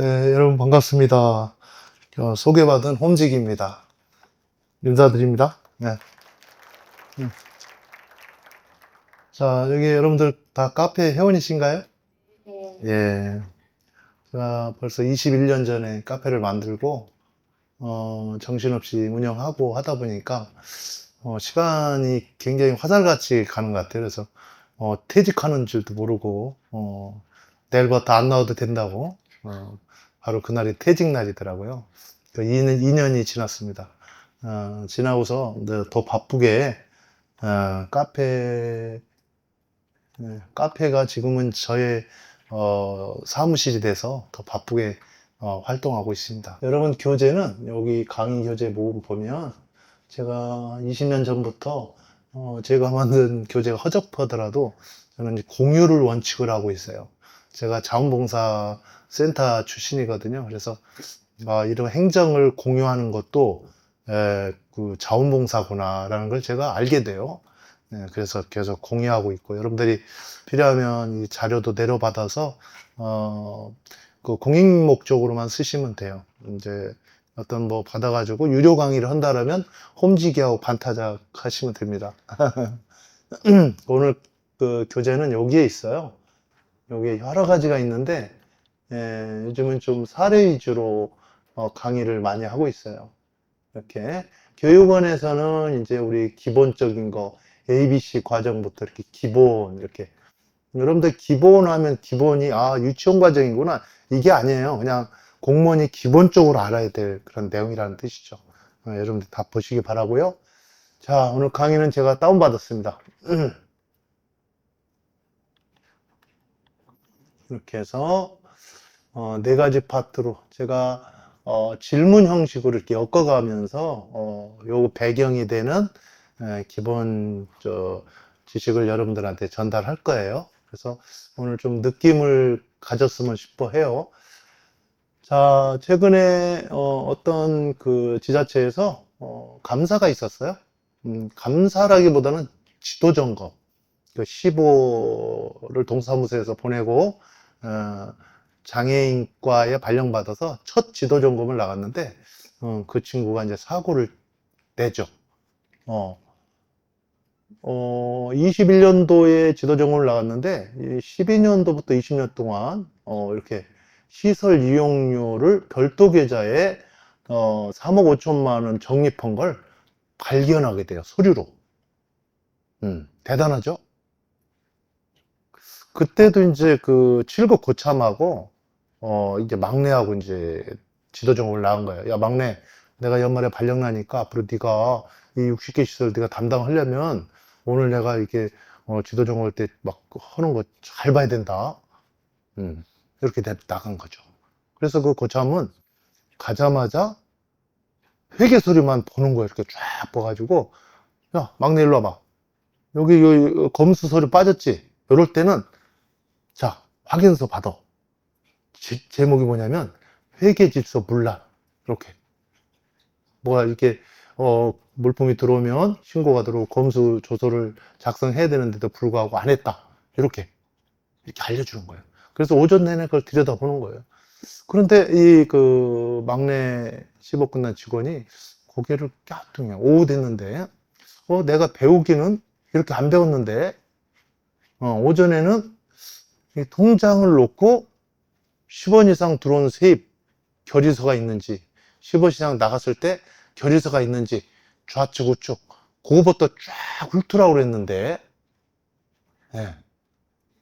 네, 여러분 반갑습니다. 소개받은 홈직입니다. 인사드립니다. 네. 자, 여기 여러분들 다 카페 회원이신가요? 네. 예. 제가 벌써 21년 전에 카페를 만들고, 정신없이 운영하고 하다 보니까, 시간이 굉장히 화살같이 가는 것 같아요. 그래서, 퇴직하는 줄도 모르고, 내일부터 안 나와도 된다고, 바로 그날이 퇴직날이더라고요. 그 2년이 지났습니다. 지나고서 이제 더 바쁘게, 카페가 지금은 저의, 사무실이 돼서 더 바쁘게, 활동하고 있습니다. 여러분, 교재는 여기 강의 교재 모음 보면 제가 20년 전부터, 제가 만든 교재가 허접하더라도 저는 이제 공유를 원칙을 하고 있어요. 제가 자원봉사 센터 출신이거든요. 그래서 이런 행정을 공유하는 것도 그 자원봉사구나라는 걸 제가 알게 돼요. 네, 그래서 계속 공유하고 있고, 여러분들이 필요하면 이 자료도 내려받아서 그 공익 목적으로만 쓰시면 돼요. 이제 어떤 뭐 받아가지고 유료 강의를 한다라면 홈지기하고 반타작 하시면 됩니다. 오늘 그 교재는 여기에 있어요. 여기에 여러 가지가 있는데, 요즘은 좀 사례 위주로 강의를 많이 하고 있어요. 이렇게 교육원에서는 이제 우리 기본적인 거 ABC 과정부터 이렇게 기본 이렇게 여러분들 기본 하면 기본이 유치원 과정이구나 이게 아니에요. 그냥 공무원이 기본적으로 알아야 될 그런 내용이라는 뜻이죠. 여러분들 다 보시기 바라고요. 자, 오늘 강의는 제가 다운받았습니다. 이렇게 해서 네 가지 파트로 제가 질문 형식으로 이렇게 엮어가면서 요 배경이 되는 기본 지식을 여러분들한테 전달할 거예요. 그래서 오늘 좀 느낌을 가졌으면 싶어 해요. 자, 최근에 어떤 그 지자체에서 감사가 있었어요. 감사라기보다는 지도 점검. 그 15를 동사무소에서 보내고 장애인과에 발령받아서 첫 지도 점검을 나갔는데 그 친구가 이제 사고를 내죠. 21년도에 지도 점검을 나갔는데 12년도부터 20년 동안 이렇게 시설 이용료를 별도 계좌에 3억 5천만 원 적립한 걸 발견하게 돼요. 서류로. 대단하죠? 그때도 이제 그 7급 고참하고 이제 막내하고 이제 지도 점검을 나간 거예요. 야, 막내, 내가 연말에 발령 나니까 앞으로 네가 이 60개 시설 네가 담당하려면 오늘 내가 이렇게 지도 점검할 때 막 하는 거 잘 봐야 된다. 이렇게 나간 거죠. 그래서 그 고참은 가자마자 회계 서류만 보는 거예요. 이렇게 쫙 봐가지고, 야, 막내 일로 와봐. 여기 검수 서류 빠졌지? 이럴 때는 자, 확인서 받아. 제목이 뭐냐면 회계질서 문란. 이렇게 뭐가 이렇게 물품이 들어오면 신고가 들어오고 검수 조서를 작성해야 되는데도 불구하고 안 했다. 이렇게 알려주는 거예요. 그래서 오전 내내 그걸 들여다보는 거예요. 그런데 이 그 막내 15 끝난 직원이 고개를 깍둥해요. 오후 됐는데 내가 배우기는 이렇게 안 배웠는데 오전에는 이 통장을 놓고 10원 이상 들어온 세입 결의서가 있는지 10원 이상 나갔을 때 결의서가 있는지 좌측 우측 그거부터 쫙 훑으라고 그랬는데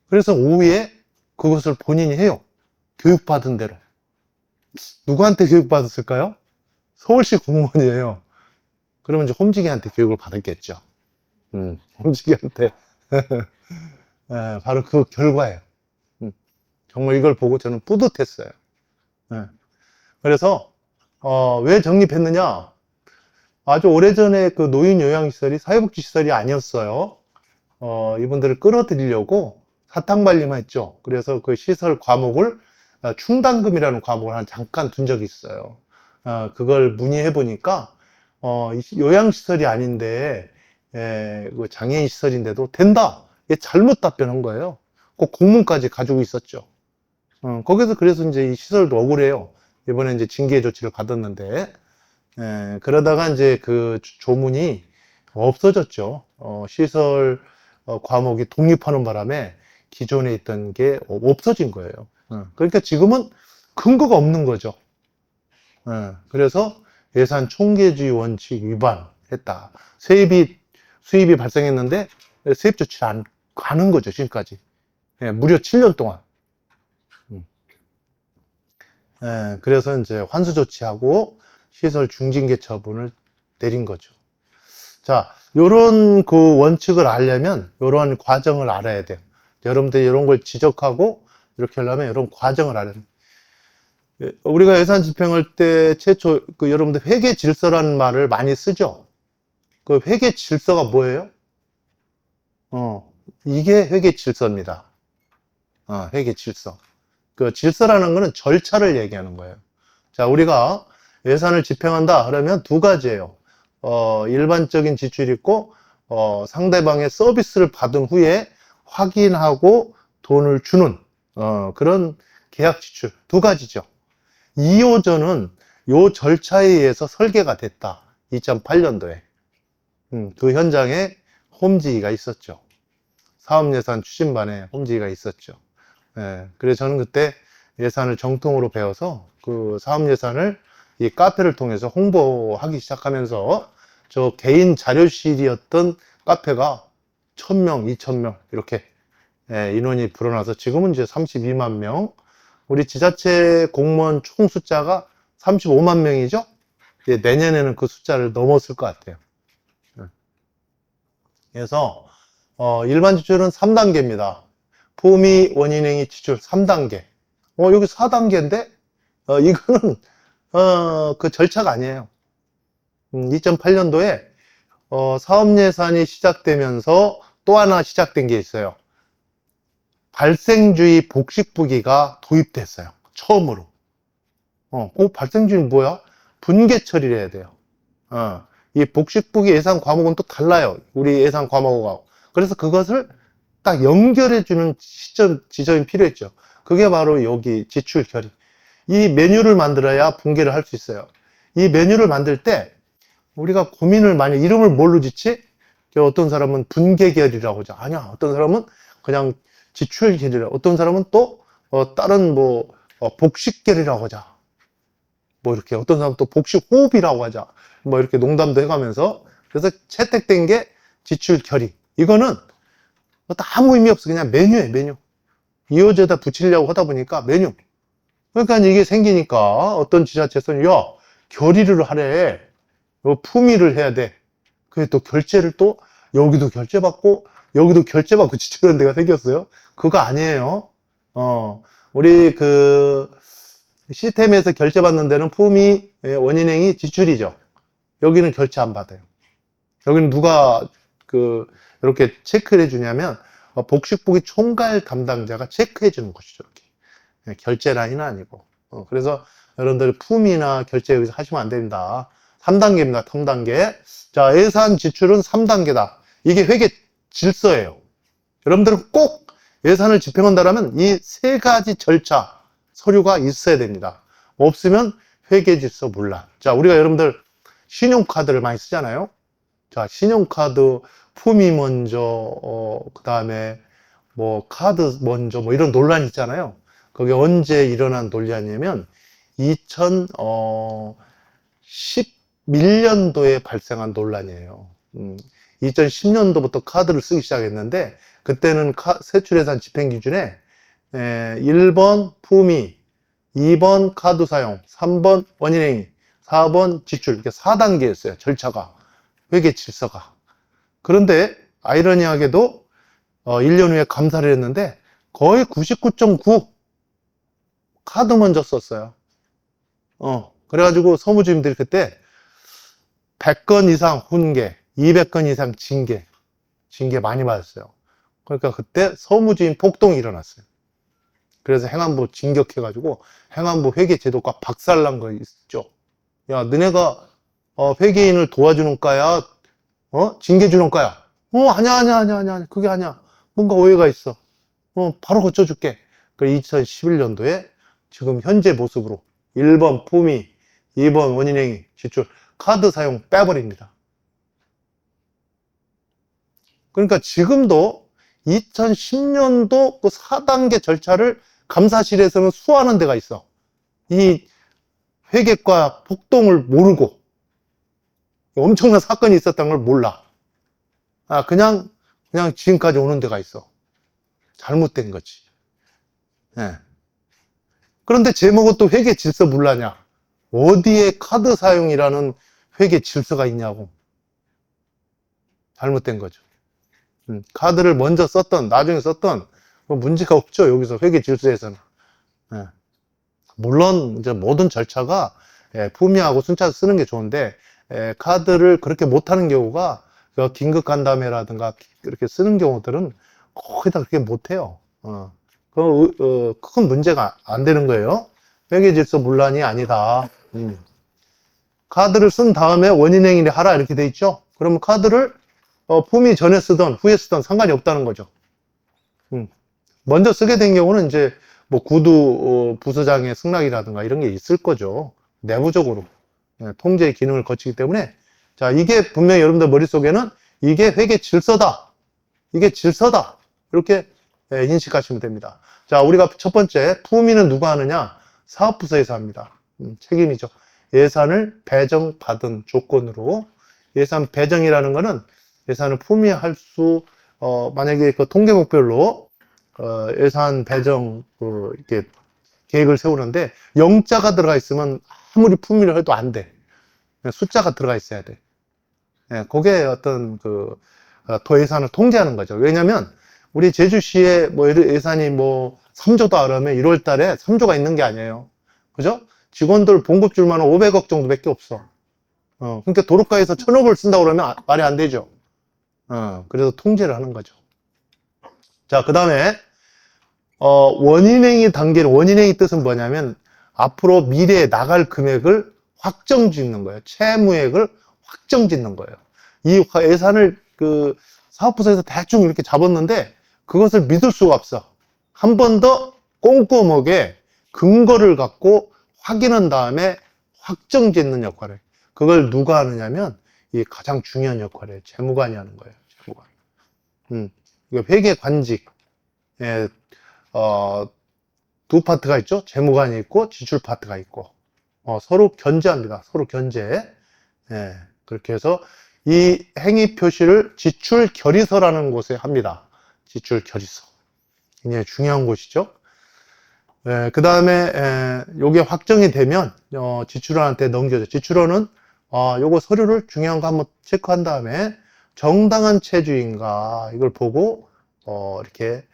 그래서 오후에 그것을 본인이 해요. 교육받은 대로. 누구한테 교육받았을까요? 서울시 공무원이에요. 그러면 이제 홈지기한테 교육을 받았겠죠. 홈지기한테 바로 그 결과예요. 정말 이걸 보고 저는 뿌듯했어요. 그래서 왜 정립했느냐? 아주 오래전에 그 노인 요양시설이 사회복지시설이 아니었어요. 이분들을 끌어들이려고 사탕발림을 했죠. 그래서 그 시설 과목을 충당금이라는 과목을 잠깐 둔 적이 있어요. 그걸 문의해 보니까 요양시설이 아닌데 그 장애인 시설인데도 된다. 이게 잘못 답변한 거예요. 그 공문까지 가지고 있었죠. 거기서 그래서 이제 이 시설도 억울해요. 이번에 이제 징계 조치를 받았는데, 그러다가 이제 그 조문이 없어졌죠. 시설 과목이 독립하는 바람에 기존에 있던 게 없어진 거예요. 그러니까 지금은 근거가 없는 거죠. 그래서 예산 총계주의 원칙 위반했다. 수입이 발생했는데 세입 조치를 안 가는 거죠, 지금까지. 무려 7년 동안. 그래서 이제 환수 조치하고 시설 중징계 처분을 내린 거죠. 자, 요런 그 원칙을 알려면 요런 과정을 알아야 돼요. 여러분들 이런 걸 지적하고 이렇게 하려면 이런 과정을 알아야 돼요. 우리가 예산 집행할 때 최초 그 여러분들 회계 질서라는 말을 많이 쓰죠. 그 회계 질서가 뭐예요? 이게 회계 질서입니다. 회계 질서. 그 질서라는 거는 절차를 얘기하는 거예요. 자, 우리가 예산을 집행한다 그러면 두 가지예요. 일반적인 지출이 있고, 상대방의 서비스를 받은 후에 확인하고 돈을 주는, 그런 계약 지출. 두 가지죠. 2호전은 요 절차에 의해서 설계가 됐다. 2008년도에. 그 현장에 홈지기가 있었죠. 사업예산 추진반에 홈지기가 있었죠. 그래서 저는 그때 예산을 정통으로 배워서 그 사업예산을 이 카페를 통해서 홍보하기 시작하면서 저 개인 자료실이었던 카페가 1000명, 2000명 이렇게 인원이 불어나서 지금은 이제 32만 명, 우리 지자체 공무원 총 숫자가 35만 명이죠. 내년에는 그 숫자를 넘었을 것 같아요. 그래서 일반 지출은 3단계입니다. 품위, 원인행위, 지출 3단계. 여기 4단계인데 이거는 그 절차가 아니에요. 2008년도에 사업예산이 시작되면서 또 하나 시작된 게 있어요. 발생주의 복식부기가 도입됐어요. 처음으로. 발생주의는 뭐야? 분계 처리를 해야 돼요. 이 복식부기 예산 과목은 또 달라요. 우리 예산 과목하고. 그래서 그것을 딱 연결해주는 지점이 필요했죠. 그게 바로 여기 지출 결의. 이 메뉴를 만들어야 분계를 할 수 있어요. 이 메뉴를 만들 때 우리가 고민을 많이, 이름을 뭘로 짓지? 어떤 사람은 분계결이라고 하죠. 아니야. 어떤 사람은 그냥 지출결이라. 어떤 사람은 또 다른 복식결이라고 하자. 뭐 이렇게 어떤 사람은 또 복식호흡이라고 하자. 뭐 이렇게 농담도 해가면서. 그래서 채택된 게 지출결의. 이거는 아무 의미 없어. 그냥 메뉴예요, 메뉴. 이어져다 붙이려고 하다 보니까 메뉴. 그러니까 이게 생기니까 어떤 지자체에서는 야, 결의를 하래. 품위를 해야 돼. 그게 또 결제를 또 여기도 결제받고 여기도 결제받고 지출하는 데가 생겼어요. 그거 아니에요. 우리 그 시스템에서 결제받는 데는 품위, 원인행위, 지출이죠. 여기는 결제 안 받아요. 여기는 누가 이렇게 체크를 해주냐면 복식부기 총괄 담당자가 체크해 주는 것이죠. 이렇게. 결제 라인은 아니고. 그래서 여러분들 품위나 결제 여기서 하시면 안 됩니다. 3단계입니다. 3단계. 자, 예산 지출은 3단계다. 이게 회계 질서예요. 여러분들은 꼭 예산을 집행한다면 이 세 가지 절차, 서류가 있어야 됩니다. 없으면 회계 질서 몰라. 자, 우리가 여러분들 신용카드를 많이 쓰잖아요. 자, 신용카드 품위 먼저, 그 다음에 뭐 카드 먼저 뭐 이런 논란이 있잖아요. 그게 언제 일어난 논란이냐면 2011년도에 발생한 논란이에요. 2010년도부터 카드를 쓰기 시작했는데 그때는 세출예산 집행기준에 1번 품위, 2번 카드 사용, 3번 원인행위, 4번 지출, 이렇게 4단계였어요. 절차가, 회계 질서가. 그런데 아이러니하게도 1년 후에 감사를 했는데 거의 99.9 카드 먼저 썼어요. 그래가지고 서무주임들이 그때 100건 이상 훈계, 200건 이상 징계 많이 받았어요. 그러니까 그때 서무주임 폭동이 일어났어요. 그래서 행안부 진격해가지고 행안부 회계제도과 박살난 거 있죠. 야, 너네가 회계인을 도와주는 과야? 징계 주는 과야? 아니야. 그게 아니야. 뭔가 오해가 있어. 바로 고쳐줄게. 그 2011년도에 지금 현재 모습으로 1번 품위, 2번 원인행위, 지출, 카드 사용 빼버립니다. 그러니까 지금도 2010년도 그 4단계 절차를 감사실에서는 수호하는 데가 있어. 이 회계과 폭동을 모르고 엄청난 사건이 있었던 걸 몰라. 그냥 지금까지 오는 데가 있어. 잘못된 거지. 예. 그런데 제목은 또 회계 질서 문란이야. 어디에 카드 사용이라는 회계 질서가 있냐고. 잘못된 거죠. 카드를 먼저 썼던, 나중에 썼던, 문제가 없죠. 여기서 회계 질서에서는. 예. 물론, 이제 모든 절차가 품위하고 순차를 쓰는 게 좋은데, 카드를 그렇게 못하는 경우가, 긴급 간담회라든가, 이렇게 쓰는 경우들은 거의 다 그렇게 못해요. 큰 문제가 안 되는 거예요. 회계 질서 문란이 아니다. 카드를 쓴 다음에 원인행위를 하라 이렇게 돼 있죠. 그러면 카드를 품위 전에 쓰던 후에 쓰던 상관이 없다는 거죠. 먼저 쓰게 된 경우는 이제 뭐 구두 부서장의 승낙이라든가 이런 게 있을 거죠. 내부적으로 통제 기능을 거치기 때문에, 자, 이게 분명히 여러분들 머릿속에는 이게 회계 질서다, 이게 질서다, 이렇게 인식하시면 됩니다. 자, 우리가 첫 번째 품위는 누가 하느냐? 사업부서에서 합니다. 책임이죠. 예산을 배정받은 조건으로, 예산 배정이라는 거는 예산을 품위할 수, 만약에 그 통계목별로 예산 배정 이렇게 계획을 세우는데 영자가 들어가 있으면 아무리 품위를 해도 안 돼. 숫자가 들어가 있어야 돼. 그게 어떤 도예산을 통제하는 거죠. 왜냐면 우리 제주시에 뭐 예산이 뭐 3조다 그러면 1월 달에 3조가 있는 게 아니에요. 그죠? 직원들 봉급줄만 500억 정도밖에 없어. 그러니까 도로가에서 1,000억을 쓴다고 그러면 말이 안 되죠. 그래서 통제를 하는 거죠. 자, 그 다음에 원인행위 단계는, 원인행위 뜻은 뭐냐면 앞으로 미래에 나갈 금액을 확정 짓는 거예요. 채무액을 확정 짓는 거예요. 이 예산을 사업부서에서 대충 이렇게 잡았는데 그것을 믿을 수가 없어. 한 번 더 꼼꼼하게 근거를 갖고 확인한 다음에 확정 짓는 역할을, 그걸 누가 하느냐면 이 가장 중요한 역할을 재무관이 하는 거예요. 재무관. 회계 관직, 두 파트가 있죠. 재무관이 있고 지출 파트가 있고, 서로 견제합니다. 서로 견제. 그렇게 해서 이 행위 표시를 지출 결의서라는 곳에 합니다. 지출 결의서. 굉장히 중요한 곳이죠. 그 다음에 요게 확정이 되면 지출원한테 넘겨줘. 지출원은 요거 서류를 중요한 거 한번 체크한 다음에 정당한 체주인가 이걸 보고 이렇게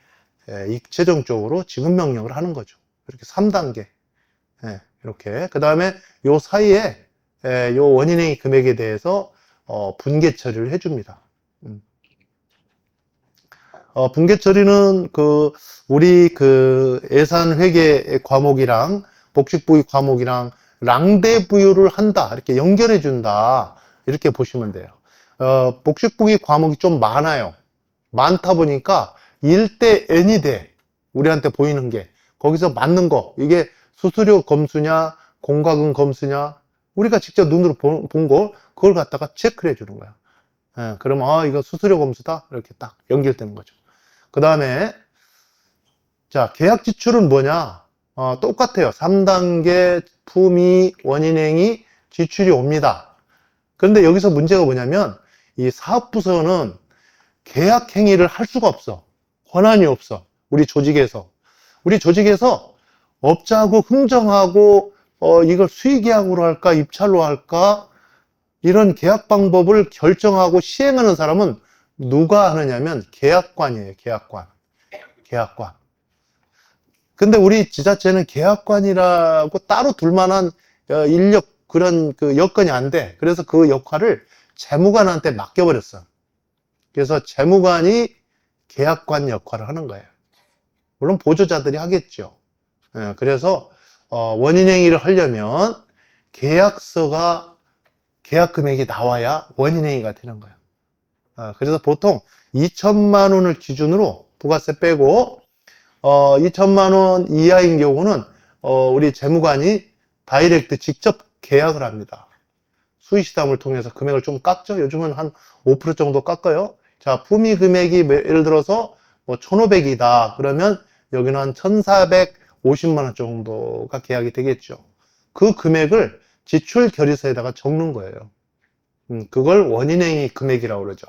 최종적으로 지급 명령을 하는 거죠. 이렇게 3단계. 이렇게. 그 다음에 요 사이에 요 원인행위 금액에 대해서 분계 처리를 해줍니다. 분계 처리는 우리 예산 회계 과목이랑 복식부의 과목이랑 랑대 부여를 한다, 이렇게 연결해 준다, 이렇게 보시면 돼요. 복식부의 과목이 좀 많아요. 많다 보니까 1대 N이 돼. 우리한테 보이는 게 거기서 맞는 거, 이게 수수료 검수냐 공과금 검수냐, 우리가 직접 눈으로 본 거, 그걸 갖다가 체크를 해 주는 거야. 그러면 이거 수수료 검수다, 이렇게 딱 연결되는 거죠. 그 다음에 자, 계약 지출은 뭐냐? 똑같아요. 3단계 품위 원인행위 지출이 옵니다. 그런데 여기서 문제가 뭐냐면 이 사업부서는 계약 행위를 할 수가 없어. 권한이 없어. 우리 조직에서 업자하고 흥정하고 이걸 수의계약으로 할까 입찰로 할까, 이런 계약 방법을 결정하고 시행하는 사람은 누가 하느냐면 계약관이에요. 계약관. 근데 우리 지자체는 계약관이라고 따로 둘 만한 인력, 그런 여건이 안 돼. 그래서 그 역할을 재무관한테 맡겨버렸어. 그래서 재무관이 계약관 역할을 하는 거예요. 물론 보조자들이 하겠죠. 그래서 원인행위를 하려면 계약서가, 계약 금액이 나와야 원인행위가 되는 거예요. 그래서 보통 2천만 원을 기준으로 부가세 빼고 2천만 원 이하인 경우는 우리 재무관이 다이렉트 직접 계약을 합니다. 수의시담을 통해서 금액을 좀 깎죠. 요즘은 한 5% 정도 깎아요. 자, 품위 금액이 예를 들어서 뭐 1,500이다. 그러면 여기는 한 1,450만 원 정도가 계약이 되겠죠. 그 금액을 지출 결의서에다가 적는 거예요. 그걸 원인행위 금액이라고 그러죠.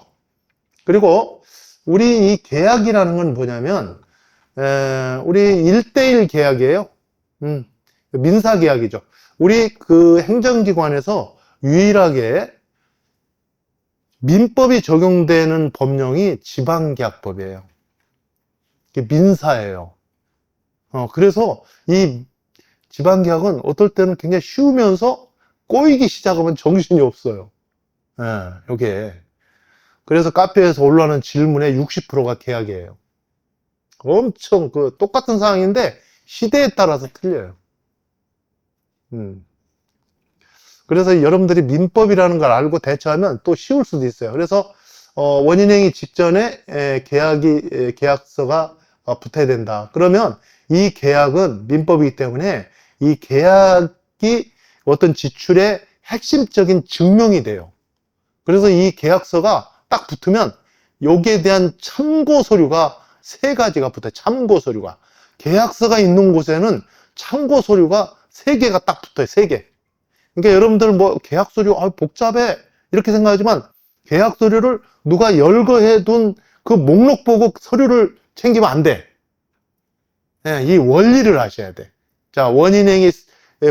그리고 우리 이 계약이라는 건 뭐냐면 우리 1대1 계약이에요. 민사 계약이죠. 우리 그 행정기관에서 유일하게 민법이 적용되는 법령이 지방계약법이에요. 이게 민사예요. 그래서 이 지방계약은 어떨 때는 굉장히 쉬우면서 꼬이기 시작하면 정신이 없어요. 예, 요게. 그래서 카페에서 올라오는 질문의 60%가 계약이에요. 엄청 똑같은 상황인데 시대에 따라서 틀려요. 그래서 여러분들이 민법이라는 걸 알고 대처하면 또 쉬울 수도 있어요. 그래서 원인행위 직전에 계약서가 붙어야 된다. 그러면 이 계약은 민법이기 때문에 이 계약이 어떤 지출의 핵심적인 증명이 돼요. 그래서 이 계약서가 딱 붙으면 여기에 대한 참고 서류가 3가지가 붙어요. 참고 서류가. 계약서가 있는 곳에는 참고 서류가 3개가 딱 붙어요. 3개. 그러니까 여러분들 뭐 계약 서류 복잡해 이렇게 생각하지만 계약 서류를 누가 열거해 둔 그 목록 보고 서류를 챙기면 안 돼. 네, 이 원리를 아셔야 돼. 자, 원인행위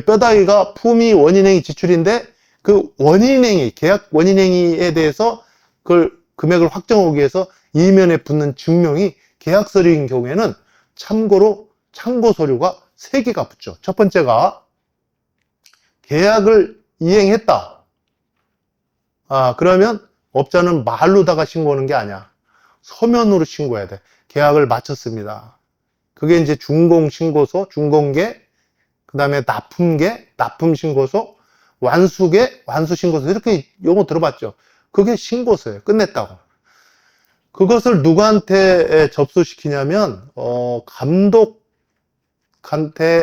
뼈다귀가 품위 원인행위 지출인데 그 원인행위 계약 원인행위에 대해서 그걸 금액을 확정하기 위해서 이면에 붙는 증명이 계약 서류인 경우에는 참고로 참고 서류가 3개가 붙죠. 첫 번째가 계약을 이행했다. 그러면 업자는 말로다가 신고하는 게 아니야. 서면으로 신고해야 돼. 계약을 마쳤습니다. 그게 이제 준공신고서, 준공계, 그 다음에 납품계, 납품신고서, 완수계, 완수신고서. 이렇게 용어 들어봤죠? 그게 신고서예요. 끝냈다고. 그것을 누구한테 접수시키냐면, 감독한테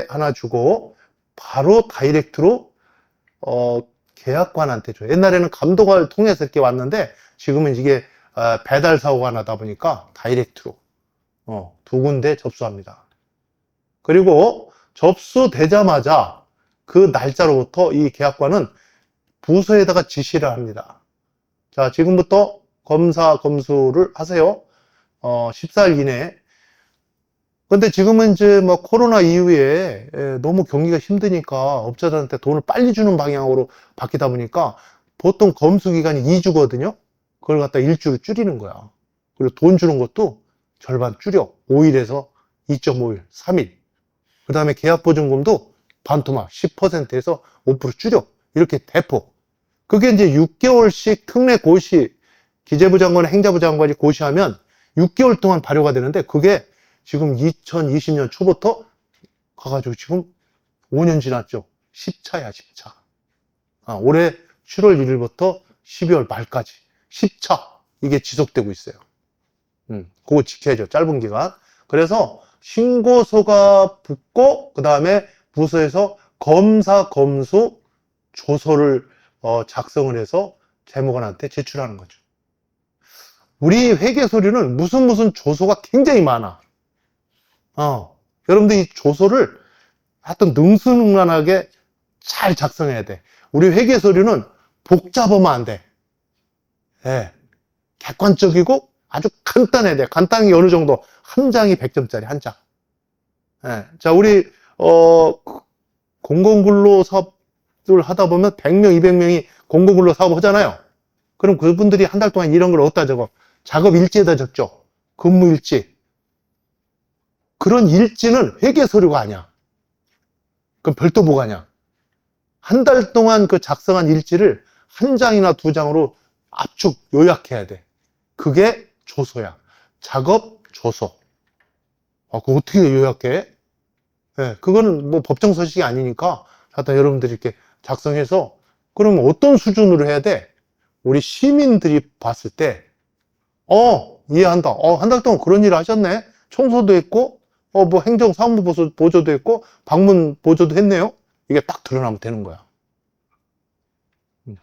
하나 주고, 바로 다이렉트로 계약관한테 줘요. 옛날에는 감독을 통해서 이렇게 왔는데 지금은 이게 배달 사고가 나다 보니까 다이렉트로 2군데 접수합니다. 그리고 접수되자마자 그 날짜로부터 이 계약관은 부서에다가 지시를 합니다. 자, 지금부터 검사 검수를 하세요. 14일 이내에. 근데 지금은 이제 뭐 코로나 이후에 너무 경기가 힘드니까 업자들한테 돈을 빨리 주는 방향으로 바뀌다 보니까 보통 검수 기간이 2주거든요. 그걸 갖다 1주로 줄이는 거야. 그리고 돈 주는 것도 절반 줄여. 5일에서 2.5일, 3일. 그 다음에 계약보증금도 반토막 10%에서 5% 줄여. 이렇게 대폭. 그게 이제 6개월씩 특례 고시, 기재부 장관과 행자부 장관이 고시하면 6개월 동안 발효가 되는데 그게 지금 2020년 초부터 가가지고 지금 5년 지났죠. 10차야, 10차. 올해 7월 1일부터 12월 말까지 10차 이게 지속되고 있어요. 그거 지켜야죠. 짧은 기간. 그래서 신고서가 붙고 그 다음에 부서에서 검사 검수 조서를 작성을 해서 재무관한테 제출하는 거죠. 우리 회계 서류는 무슨 조서가 굉장히 많아. 여러분들 이 조서를 하여튼 능수능란하게 잘 작성해야 돼. 우리 회계 서류는 복잡하면 안 돼. 예. 객관적이고 아주 간단해야 돼. 간단한 게 어느 정도? 한 장이 100점짜리 한 장. 예. 자, 우리 공공근로 사업을 하다 보면 100명, 200명이 공공근로 사업 하잖아요. 그럼 그분들이 한 달 동안 이런 걸 어디다 적어? 작업 일지에다 적죠. 근무 일지. 그런 일지는 회계 서류가 아니야. 그럼 별도 보관이야. 한 달 동안 그 작성한 일지를 한 장이나 2장으로 압축 요약해야 돼. 그게 조서야. 작업 조서. 그거 어떻게 요약해? 네, 그거는 뭐 법정 서식이 아니니까 하여튼 여러분들이 이렇게 작성해서 그러면 어떤 수준으로 해야 돼? 우리 시민들이 봤을 때 이해한다. 한 달 동안 그런 일을 하셨네. 청소도 했고 뭐 행정 사무부 보조도 했고, 방문 보조도 했네요. 이게 딱 드러나면 되는 거야.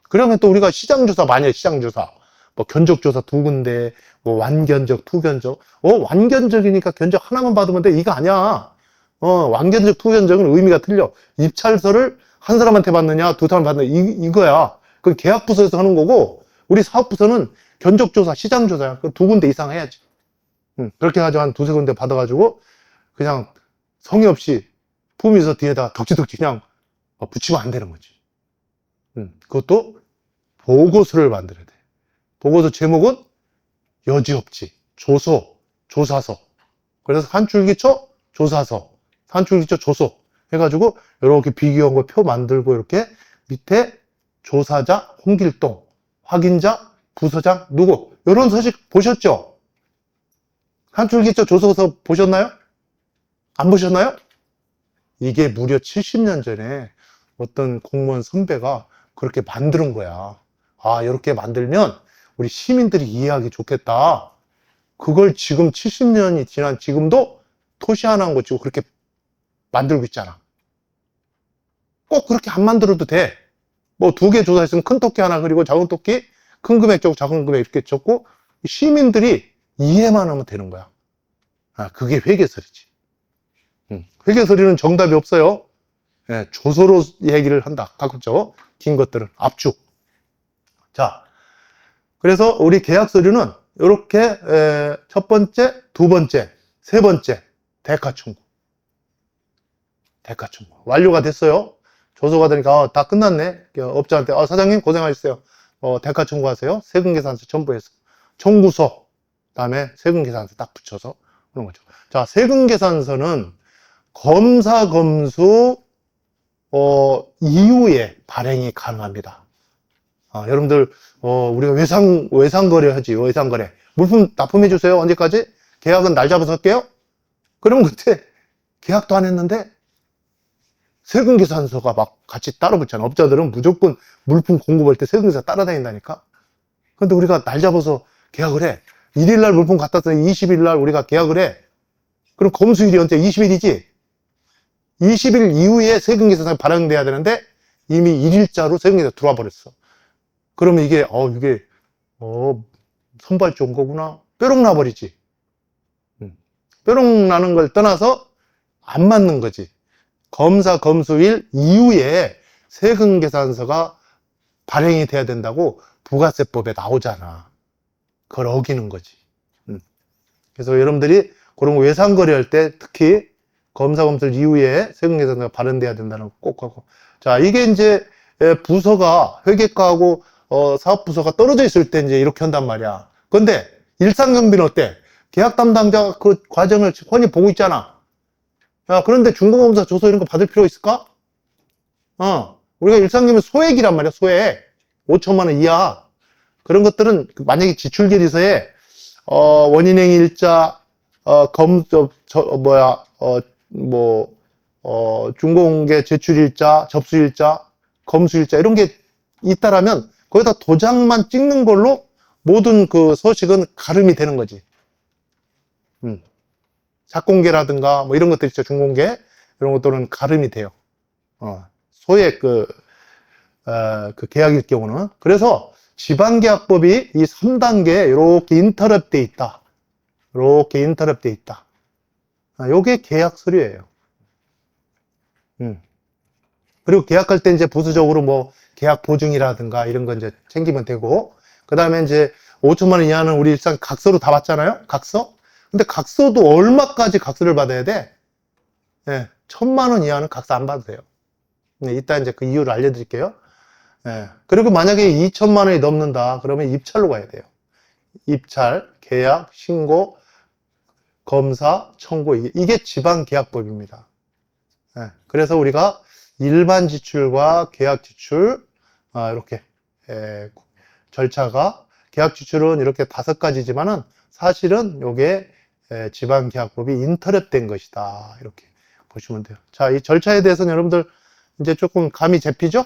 그러면 또 우리가 시장조사 많이 해, 시장조사. 뭐 견적조사 2군데, 뭐 완견적, 투견적. 완견적이니까 견적 하나만 받으면 돼. 이거 아니야. 완견적, 투견적은 의미가 틀려. 입찰서를 한 사람한테 받느냐, 두 사람 받느냐, 이거야. 그건 계약부서에서 하는 거고, 우리 사업부서는 견적조사, 시장조사야. 그 2군데 이상 해야지. 그렇게 해가지고 한 2~3군데 받아가지고, 그냥 성의 없이 품위서 뒤에다 덕지덕지 그냥 붙이면 안 되는 거지. 그것도 보고서를 만들어야 돼. 보고서 제목은 여지없지, 조서, 조사서. 그래서 산출기초, 조사서, 산출기초, 조서 해가지고 이렇게 비교한 거 표 만들고 이렇게 밑에 조사자 홍길동, 확인자 부서장 누구, 이런 서식 보셨죠? 산출기초, 조서서 보셨나요? 안 보셨나요? 이게 무려 70년 전에 어떤 공무원 선배가 그렇게 만드는 거야. 아, 이렇게 만들면 우리 시민들이 이해하기 좋겠다. 그걸 지금 70년이 지난 지금도 토시 하나 한 거 치고 그렇게 만들고 있잖아. 꼭 그렇게 안 만들어도 돼. 뭐 2개 조사했으면 큰 토끼 하나 그리고 작은 토끼, 큰 금액 적고 작은 금액 이렇게 적고 시민들이 이해만 하면 되는 거야. 아, 그게 회계설이지. 회계설이는 정답이 없어요. 예, 조서로 얘기를 한다. 가급적 긴 것들은 압축. 자, 그래서 우리 계약 서류는 이렇게 첫 번째, 두 번째, 세 번째 대가 청구. 대가 청구 완료가 됐어요. 조서가 되니까 다 끝났네. 업자한테 사장님 고생하셨어요. 대가 청구하세요. 세금계산서 첨부해서 청구서, 그다음에 세금계산서 딱 붙여서 그런 거죠. 자, 세금계산서는 검사 검수 이후에 발행이 가능합니다. 여러분들 우리가 외상거래 하지. 외상거래 물품 납품해 주세요. 언제까지? 계약은 날 잡아서 할게요. 그럼 그때 계약도 안 했는데 세금계산서가 막 같이 따로 붙잖아. 업자들은 무조건 물품 공급할 때 세금계산 따라다닌다니까. 근데 우리가 날 잡아서 계약을 해. 1일날 물품 갖다 놨더니 20일날 우리가 계약을 해. 그럼 검수일이 언제? 20일이지. 20일 이후에 세금계산서가 발행돼야 되는데 이미 1일자로 세금계산 들어와 버렸어. 그러면 이게 선발 좋은 거구나. 뾰록 나버리지. 뾰록 나는 걸 떠나서 안 맞는 거지. 검사 검수일 이후에 세금계산서가 발행이 돼야 된다고 부가세법에 나오잖아. 그걸 어기는 거지. 그래서 여러분들이 그런 거 외상거래할 때 특히 검사 검수일 이후에 세금계산서가 발행돼야 된다는 거 꼭 하고. 자, 이게 이제 부서가 회계과하고 사업부서가 떨어져 있을 때 이제 이렇게 한단 말이야. 근데 일상경비는 어때? 계약 담당자가 그 과정을 훤히 보고 있잖아. 야, 그런데 중공검사 조서 이런 거 받을 필요 있을까? 우리가 일상경비 소액이란 말이야, 소액. 5천만 원 이하. 그런 것들은 만약에 지출결의서에 원인행위 일자, 중공계 제출일자, 접수일자, 검수일자 이런 게 있다라면 거기다 도장만 찍는 걸로 모든 그 서식은 가름이 되는 거지. 작공계라든가 뭐 이런 것들 있죠. 중공계 이런 것들은 가름이 돼요. 소액 그 계약일 경우는. 그래서 지방계약법이 이 3단계에 이렇게 인터랩 돼 있다. 이렇게 인터랩 돼 있다. 요게 계약 서류예요. 그리고 계약할 때 이제 부수적으로 뭐 계약 보증이라든가 이런 거 이제 챙기면 되고, 그 다음에 이제 5천만 원 이하는 우리 일단 각서로 다 받잖아요. 각서. 근데 각서도 얼마까지 각서를 받아야 돼? 예, 1,000만 원 이하는 각서 안 받아도 돼요. 이따 이제 그 이유를 알려드릴게요. 예, 그리고 만약에 2천만 원이 넘는다 그러면 입찰로 가야 돼요. 입찰, 계약, 신고, 검사, 청구, 이게 지방계약법입니다. 예, 그래서 우리가 일반 지출과 계약 지출 이렇게 절차가, 계약 지출은 이렇게 5가지지만은 사실은 요게 지방계약법이 인터랩된 것이다, 이렇게 보시면 돼요. 자, 이 절차에 대해서는 여러분들 이제 조금 감이 잡히죠?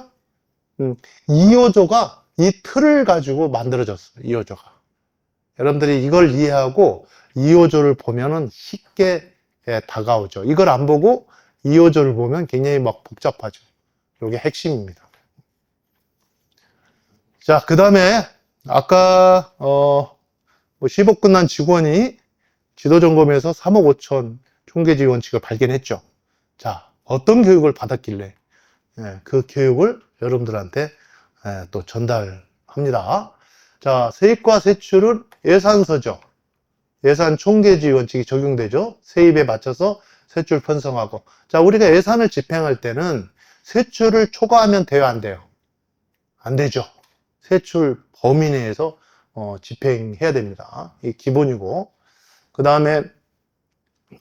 2호조가 이 틀을 가지고 만들어졌어요. 2호조가. 여러분들이 이걸 이해하고 2호조를 보면은 쉽게 다가오죠. 이걸 안 보고 2호조를 보면 굉장히 막 복잡하죠. 이게 핵심입니다. 자, 그 다음에 아까 10억 끝난 직원이 지도점검에서 3억 5천 총계지 원칙을 발견했죠. 자, 어떤 교육을 받았길래 그 교육을 여러분들한테 또 전달합니다. 자, 세입과 세출은 예산서죠. 예산 총계지 원칙이 적용되죠. 세입에 맞춰서 세출 편성하고. 자, 우리가 예산을 집행할 때는 세출을 초과하면 돼요, 안 돼요? 안 되죠. 세출 범위 내에서 집행해야 됩니다. 이게 기본이고. 그 다음에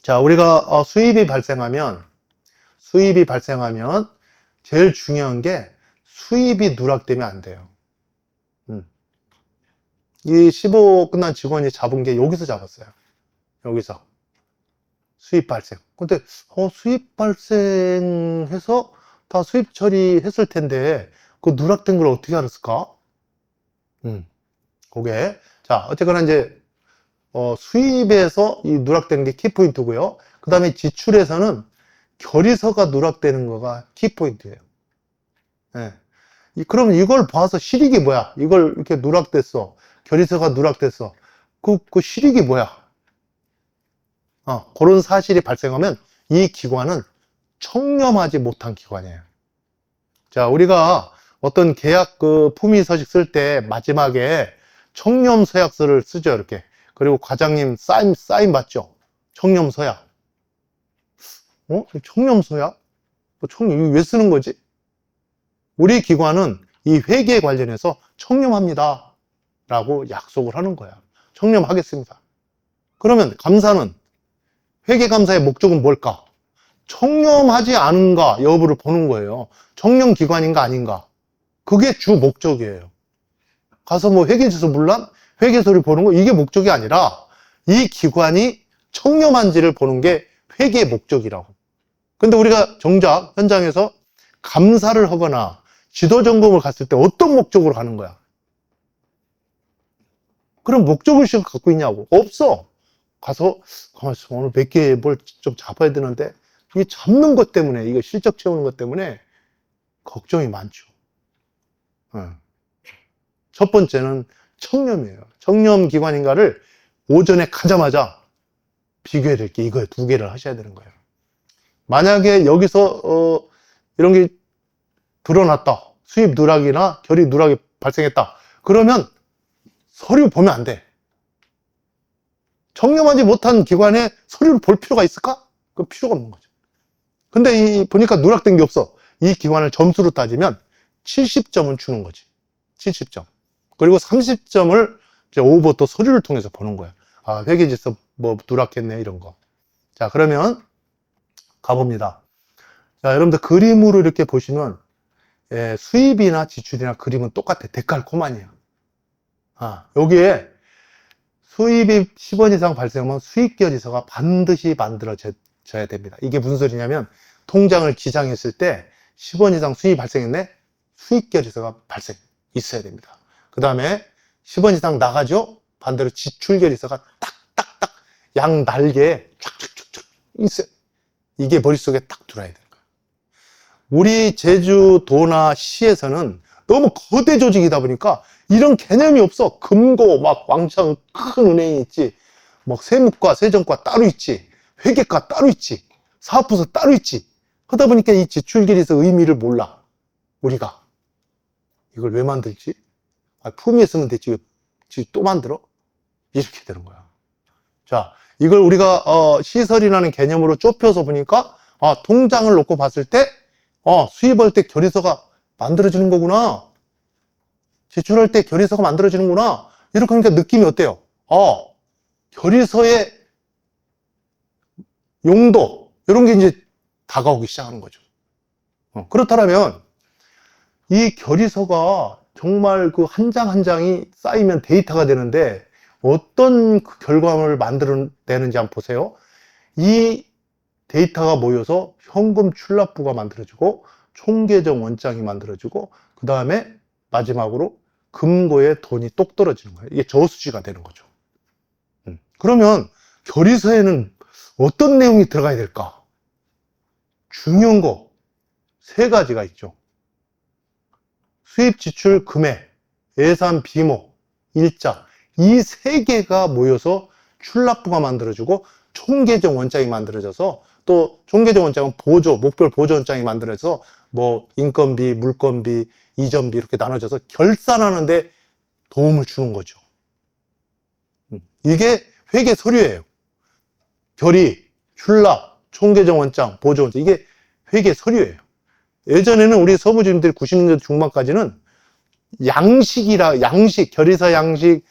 자, 우리가 수입이 발생하면 제일 중요한 게 수입이 누락되면 안 돼요. 이 15 끝난 직원이 잡은 게 여기서 잡았어요. 여기서 수입 발생. 근데 수입 발생해서 다 수입 처리했을 텐데 그 누락된 걸 어떻게 알았을까? 그게 자, 어쨌거나 이제 수입에서 이 누락된 게 키포인트고요. 그 다음에 지출에서는 결의서가 누락되는 거가 키포인트예요. 네. 그러면 이걸 봐서 실익이 뭐야? 이걸 이렇게 누락됐어. 결의서가 누락됐어. 그 실익이 뭐야? 그런 사실이 발생하면 이 기관은 청렴하지 못한 기관이에요. 자, 우리가 어떤 계약 품위 서식 쓸 때 마지막에 청렴 서약서를 쓰죠, 이렇게. 그리고 과장님 사인 받죠? 청렴 서약. 청렴 서약? 이거 왜 쓰는 거지? 우리 기관은 이 회계에 관련해서 청렴합니다. 라고 약속을 하는 거야. 청렴하겠습니다. 그러면 감사는, 회계감사의 목적은 뭘까? 청렴하지 않은가 여부를 보는 거예요. 청렴기관인가 아닌가. 그게 주 목적이에요. 가서 뭐 회계지수 문란, 회계서를 보는 거 이게 목적이 아니라 이 기관이 청렴한지를 보는 게 회계의 목적이라고. 근데 우리가 정작 현장에서 감사를 하거나 지도점검을 갔을 때 어떤 목적으로 가는 거야? 그럼 목적의식을 갖고 있냐고? 없어. 가서 가만있어, 오늘 몇 개 뭘 좀 잡아야 되는데 이 잡는 것 때문에, 이거 실적 채우는 것 때문에 걱정이 많죠. 첫 번째는 청렴이에요. 청렴 기관인가를 오전에 가자마자 비교해야 될 게 이거예요. 두 개를 하셔야 되는 거예요. 만약에 여기서 이런 게 드러났다. 수입 누락이나 결의 누락이 발생했다. 그러면 서류 보면 안 돼. 청렴하지 못한 기관에 서류를 볼 필요가 있을까? 그 필요가 없는 거죠. 근데 보니까 누락된 게 없어. 이 기관을 점수로 따지면 70점은 주는 거지. 70점. 그리고 30점을 이제 오버 또 서류를 통해서 보는 거야. 아, 회계지수 뭐 누락했네, 이런 거. 자, 그러면 가봅니다. 자, 여러분들 그림으로 이렇게 보시면 수입이나 지출이나 그림은 똑같아. 데칼코마니야. 여기에 수입이 10원 이상 발생하면 수익결의서가 반드시 만들어져야 됩니다. 이게 무슨 소리냐면 통장을 기장했을 때 10원 이상 수입이 발생했네? 수익결의서가 있어야 됩니다. 그 다음에 10원 이상 나가죠? 반대로 지출결의서가 딱딱딱 양 날개에 촥촥촥촥 있어요. 이게 머릿속에 딱 들어야 되는 거예요. 우리 제주도나 시에서는 너무 거대 조직이다 보니까 이런 개념이 없어. 금고 막 왕창 큰 은행이 있지, 막 세무과 세정과 따로 있지, 회계과 따로 있지, 사업부서 따로 있지. 하다 보니까 이 지출결의서 의미를 몰라. 우리가 이걸 왜 만들지? 품위에 쓰면 되지, 또 만들어? 이렇게 되는 거야. 자, 이걸 우리가 시설이라는 개념으로 좁혀서 보니까 통장을 놓고 봤을 때 수입할 때 결의서가 만들어지는 거구나. 지출할 때 결의서가 만들어지는구나. 이렇게 하니까 느낌이 어때요? 결의서의 용도, 이런 게 이제 다가오기 시작하는 거죠. 그렇다면 이 결의서가 정말 그 한 장 한 장이 쌓이면 데이터가 되는데 어떤 그 결과물을 만들어내는지 한번 보세요. 이 데이터가 모여서 현금 출납부가 만들어지고 총계정 원장이 만들어지고 그 다음에 마지막으로 금고에 돈이 똑 떨어지는 거예요. 이게 저수지가 되는 거죠. 그러면 결의서에는 어떤 내용이 들어가야 될까? 중요한 거 세 가지가 있죠. 수입, 지출, 금액, 예산, 비모, 일자. 이 세 개가 모여서 출납부가 만들어지고 총계정 원장이 만들어져서 또 총계정 원장은 보조, 목별 보조 원장이 만들어져서 뭐 인건비, 물건비, 이전비 이렇게 나눠져서 결산하는데 도움을 주는 거죠. 이게 회계 서류예요. 결의, 출납, 총계정 원장, 보조 원장 이게 회계 서류예요. 예전에는 우리 서부주민들이 90년대 중반까지는 양식, 결의서 양식,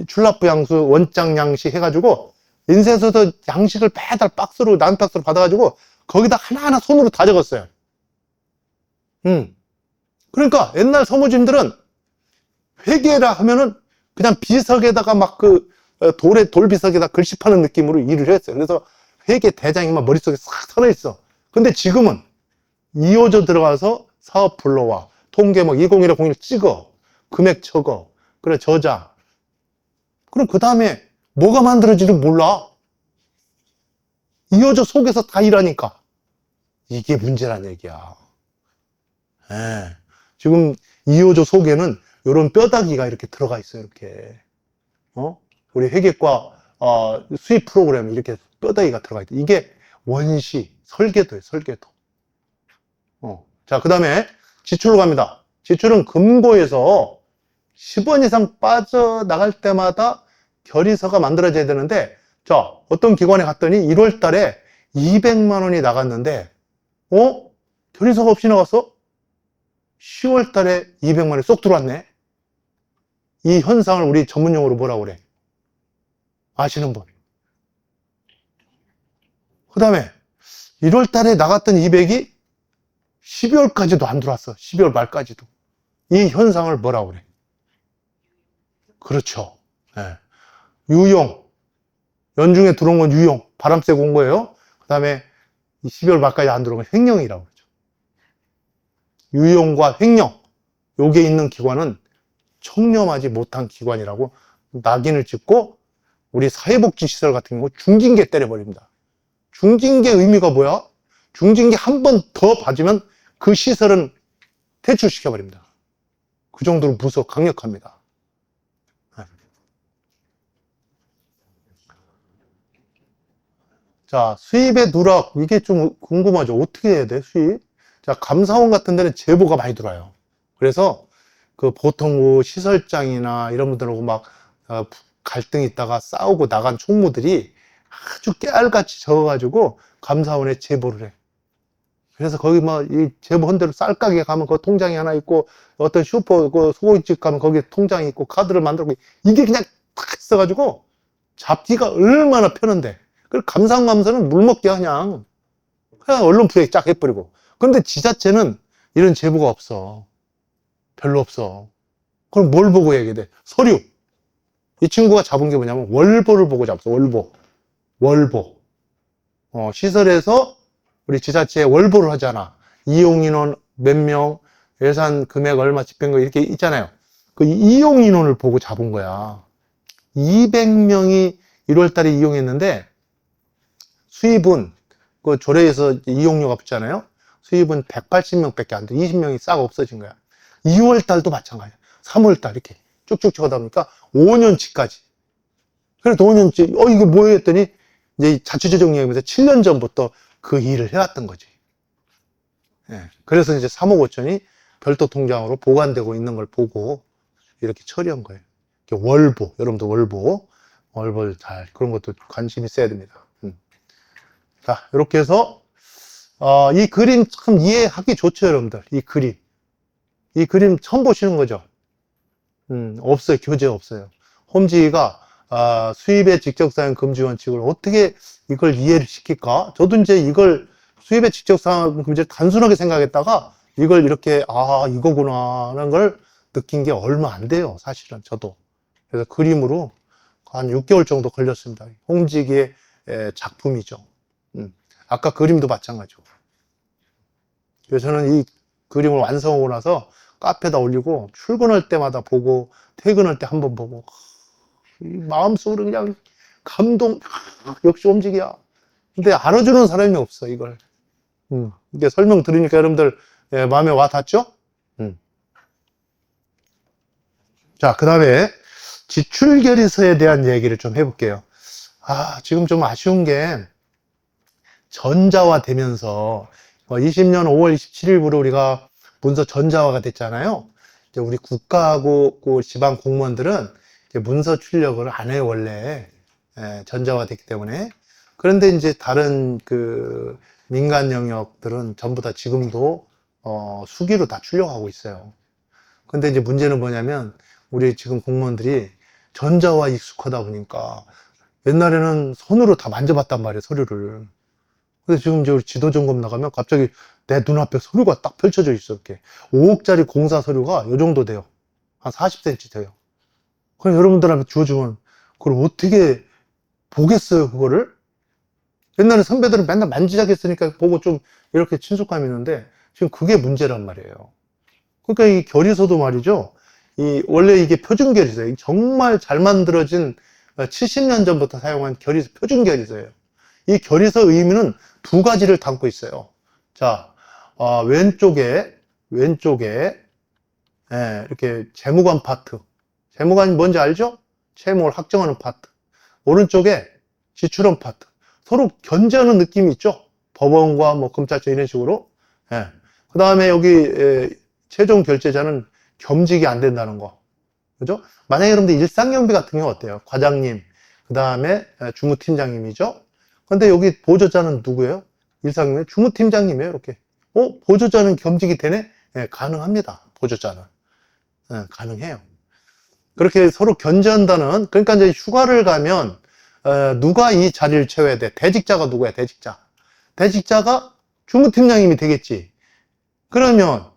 출납부 양수, 원장 양식 해가지고 인쇄소에서 양식을 매달 박스로, 난박스로 받아가지고 거기다 하나하나 손으로 다 적었어요. 그러니까 옛날 서부주민들은 회계라 하면은 그냥 비석에다가 막 돌비석에다 글씨 파는 느낌으로 일을 했어요. 그래서 회계 대장이 막 머릿속에 싹 살아있어. 근데 지금은 2호조 들어가서 사업 불러와, 통계목 201501 찍어, 금액 적어, 그래 저장. 그럼 그 다음에 뭐가 만들어지는지 몰라. 2호조 속에서 다 일하니까. 이게 문제란 얘기야. 예. 지금 2호조 속에는 이런 뼈다귀가 이렇게 들어가 있어요. 이렇게. 우리 회계과 수입 프로그램 이렇게 뼈다귀가 들어가 있다. 이게 원시, 설계도예요. 설계도. 자, 그 다음에 지출로 갑니다. 지출은 금고에서 10원 이상 빠져나갈 때마다 결의서가 만들어져야 되는데, 자, 어떤 기관에 갔더니 1월 달에 200만 원이 나갔는데, 결의서가 없이 나갔어? 10월 달에 200만 원이 쏙 들어왔네? 이 현상을 우리 전문용어로 뭐라고 그래? 아시는 분? 그 다음에 1월 달에 나갔던 200이 12월까지도 안 들어왔어. 12월 말까지도. 이 현상을 뭐라고 그래? 그렇죠. 네. 유용. 연중에 들어온 건 유용. 바람 쐬고 온 거예요. 그 다음에 12월 말까지 안 들어온 건 횡령이라고 그러죠. 유용과 횡령. 요게 있는 기관은 청렴하지 못한 기관이라고 낙인을 찍고 우리 사회복지시설 같은 경우 중징계 때려버립니다. 중징계 의미가 뭐야? 중징계 한 번 더 받으면 그 시설은 퇴출시켜버립니다. 그 정도로 무서워 강력합니다. 자, 수입의 누락. 이게 좀 궁금하죠. 어떻게 해야 돼, 수입? 자, 감사원 같은 데는 제보가 많이 들어와요. 그래서 그 보통 시설장이나 이런 분들하고 막 갈등이 있다가 싸우고 나간 총무들이 아주 깨알같이 적어가지고 감사원에 제보를 해. 그래서 거기 뭐 이 제보한 대로 쌀가게 가면 그 통장이 하나 있고 어떤 슈퍼 그 소고기집 가면 거기에 통장이 있고 카드를 만들고 이게 그냥 탁 있어가지고 잡기가 얼마나 편한데. 그리고 감사원 물먹기야 그냥 언론 플레이 쫙 해버리고. 그런데 지자체는 이런 제보가 없어. 별로 없어. 그럼 뭘 보고 얘기해 돼? 서류. 이 친구가 잡은 게 뭐냐면 월보를 보고 잡았어. 월보. 시설에서 우리 지자체에 월보를 하잖아. 이용인원 몇 명, 예산 금액 얼마, 집행거 이렇게 있잖아요. 그 이용인원을 보고 잡은 거야. 200명이 1월 달에 이용했는데 수입은 그 조례에서 이용료가 붙잖아요. 수입은 180명 밖에 안 돼. 20명이 싹 없어진 거야. 2월 달도 마찬가지야. 3월 달 이렇게 쭉쭉 쳐다 보니까 5년치까지. 그래도 5년치, 이거 뭐예요? 했더니 이제 자치재정위원회에서 7년 전부터 그 일을 해왔던 거지. 예. 그래서 이제 3억 5천이 별도 통장으로 보관되고 있는 걸 보고 이렇게 처리한 거예요. 월보, 여러분들 월보를 그런 것도 관심 있어야 됩니다. 자, 이렇게 해서, 이 그림 참 이해하기 좋죠, 여러분들. 이 그림 처음 보시는 거죠? 없어요. 교재 없어요. 홈지가 수입의 직접사용 금지 원칙을 어떻게 이걸 이해를 시킬까? 저도 이제 이걸 수입의 직접사용 금지를 단순하게 생각했다가 이걸 이렇게 이거구나 라는 걸 느낀 게 얼마 안 돼요. 사실은 저도. 그래서 그림으로 한 6개월 정도 걸렸습니다. 홈지기의 작품이죠. 아까 그림도 마찬가지고. 그래서 저는 이 그림을 완성하고 나서 카페에다 올리고 출근할 때마다 보고 퇴근할 때 한번 보고 마음속으로 그냥 감동. 역시 홈지기야. 근데 알아주는 사람이 없어, 이걸. 이게 설명 들으니까 여러분들 예, 마음에 와 닿죠? 자, 그 다음에 지출결의서에 대한 얘기를 좀 해볼게요. 지금 좀 아쉬운 게 전자화 되면서 20년 5월 27일부로 우리가 문서 전자화가 됐잖아요. 이제 우리 국가하고 그 지방 공무원들은 이제 문서 출력을 안 해요, 원래. 예, 전자화 됐기 때문에. 그런데 이제 다른 그 민간 영역들은 전부 다 지금도 수기로 다 출력하고 있어요. 근데 이제 문제는 뭐냐면 우리 지금 공무원들이 전자화 익숙하다 보니까 옛날에는 손으로 다 만져봤단 말이에요, 서류를. 근데 지금 저 지도 점검 나가면 갑자기 내 눈앞에 서류가 딱 펼쳐져 있어, 이렇게. 5억짜리 공사 서류가 요 정도 돼요. 한 40cm 돼요. 그럼 여러분들한테 주어주면 그걸 어떻게 보겠어요, 그거를? 옛날에 선배들은 맨날 만지작했으니까 보고 좀 이렇게 친숙감이 있는데 지금 그게 문제란 말이에요. 그러니까 이 결의서도 말이죠. 원래 이게 표준 결의서예요. 정말 잘 만들어진 70년 전부터 사용한 결의서, 표준 결의서예요. 이 결의서 의미는 두 가지를 담고 있어요. 자, 왼쪽에 이렇게 재무관 파트. 재무관이 뭔지 알죠? 채무를 확정하는 파트. 오른쪽에 지출원 파트. 서로 견제하는 느낌이 있죠? 법원과 뭐 검찰청 이런 식으로. 예. 그 다음에 여기 최종 결제자는 겸직이 안 된다는 거. 그죠? 만약에 여러분들 일상경비 같은 경우 어때요? 과장님, 그 다음에 주무팀장님이죠? 근데 여기 보조자는 누구예요? 일상경비 주무팀장님이에요, 이렇게. 보조자는 겸직이 되네? 예, 가능합니다. 보조자는. 예, 가능해요. 그렇게 서로 견제한다는, 그러니까 이제 휴가를 가면, 누가 이 자리를 채워야 돼? 대직자가 누구야, 대직자? 대직자가 주무팀장님이 되겠지. 그러면